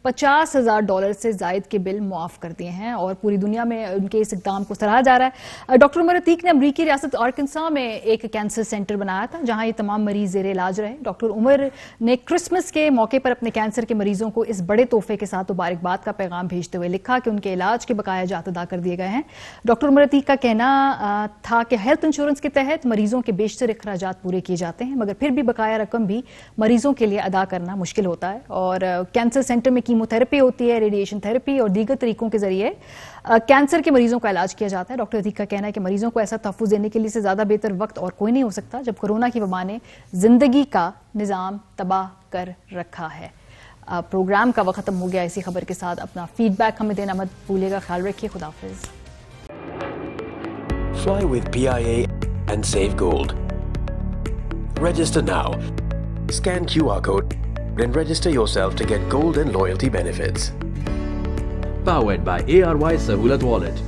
$6,50,000 سے زائد کے بل معاف کر دیے ہیں اور پوری دنیا میں ان کے اس اقدام کو سراہا جا رہا ہے. ڈاکٹر عمر عتیق نے امریکی ریاست آرکنسا میں ایک کینسر سینٹر بنایا تھا جہاں یہ تمام مریض زیر علاج رہے. ڈاکٹر عمر نے کرسمس کے موقع پر اپنے کینسر کے مریضوں کو اس بڑے تحفے کے ساتھ مبارکباد کا پیغام بھیجتے ہوئے لکھا کہ ان کے علاج کے بقایا جات ادا کر دیے گئے ہیں. ڈاکٹر عمر عتیق کا کہنا تھا کہ ہیلتھ انشورنس کے تحت مریضوں کے بیشتر اخراجات پورے کیے جاتے ہیں, مگر پھر بھی بقایا رقم بھی مریضوں کے لیے ادا کرنا مشکل ہوتا ہے. اور کینسر سینٹر میں کیمو تھراپی ہوتی ہے, ریڈیشن تھراپی اور دیگر طریقوں کے ذریعے کینسر کے مریضوں کا علاج کیا جاتا ہے. ڈاکٹر عتیق کا کہنا ہے کہ مریضوں کو ایسا تحفظ دینے کے لیے سے زیادہ بہتر وقت اور کوئی نہیں ہو سکتا جب کورونا کی وبا نے زندگی کا نظام تباہ کر رکھا ہے. پروگرام کا وقت ختم ہو گیا. اسی خبر کے ساتھ اپنا فیڈ بیک ہمیں دینا مت بھولیے گا. خیال رکھیے. خدا حافظ. Fly with PIA and save gold. Register now. Scan QR code and register yourself to get gold and loyalty benefits. Powered by ARY Sahulat Wallet.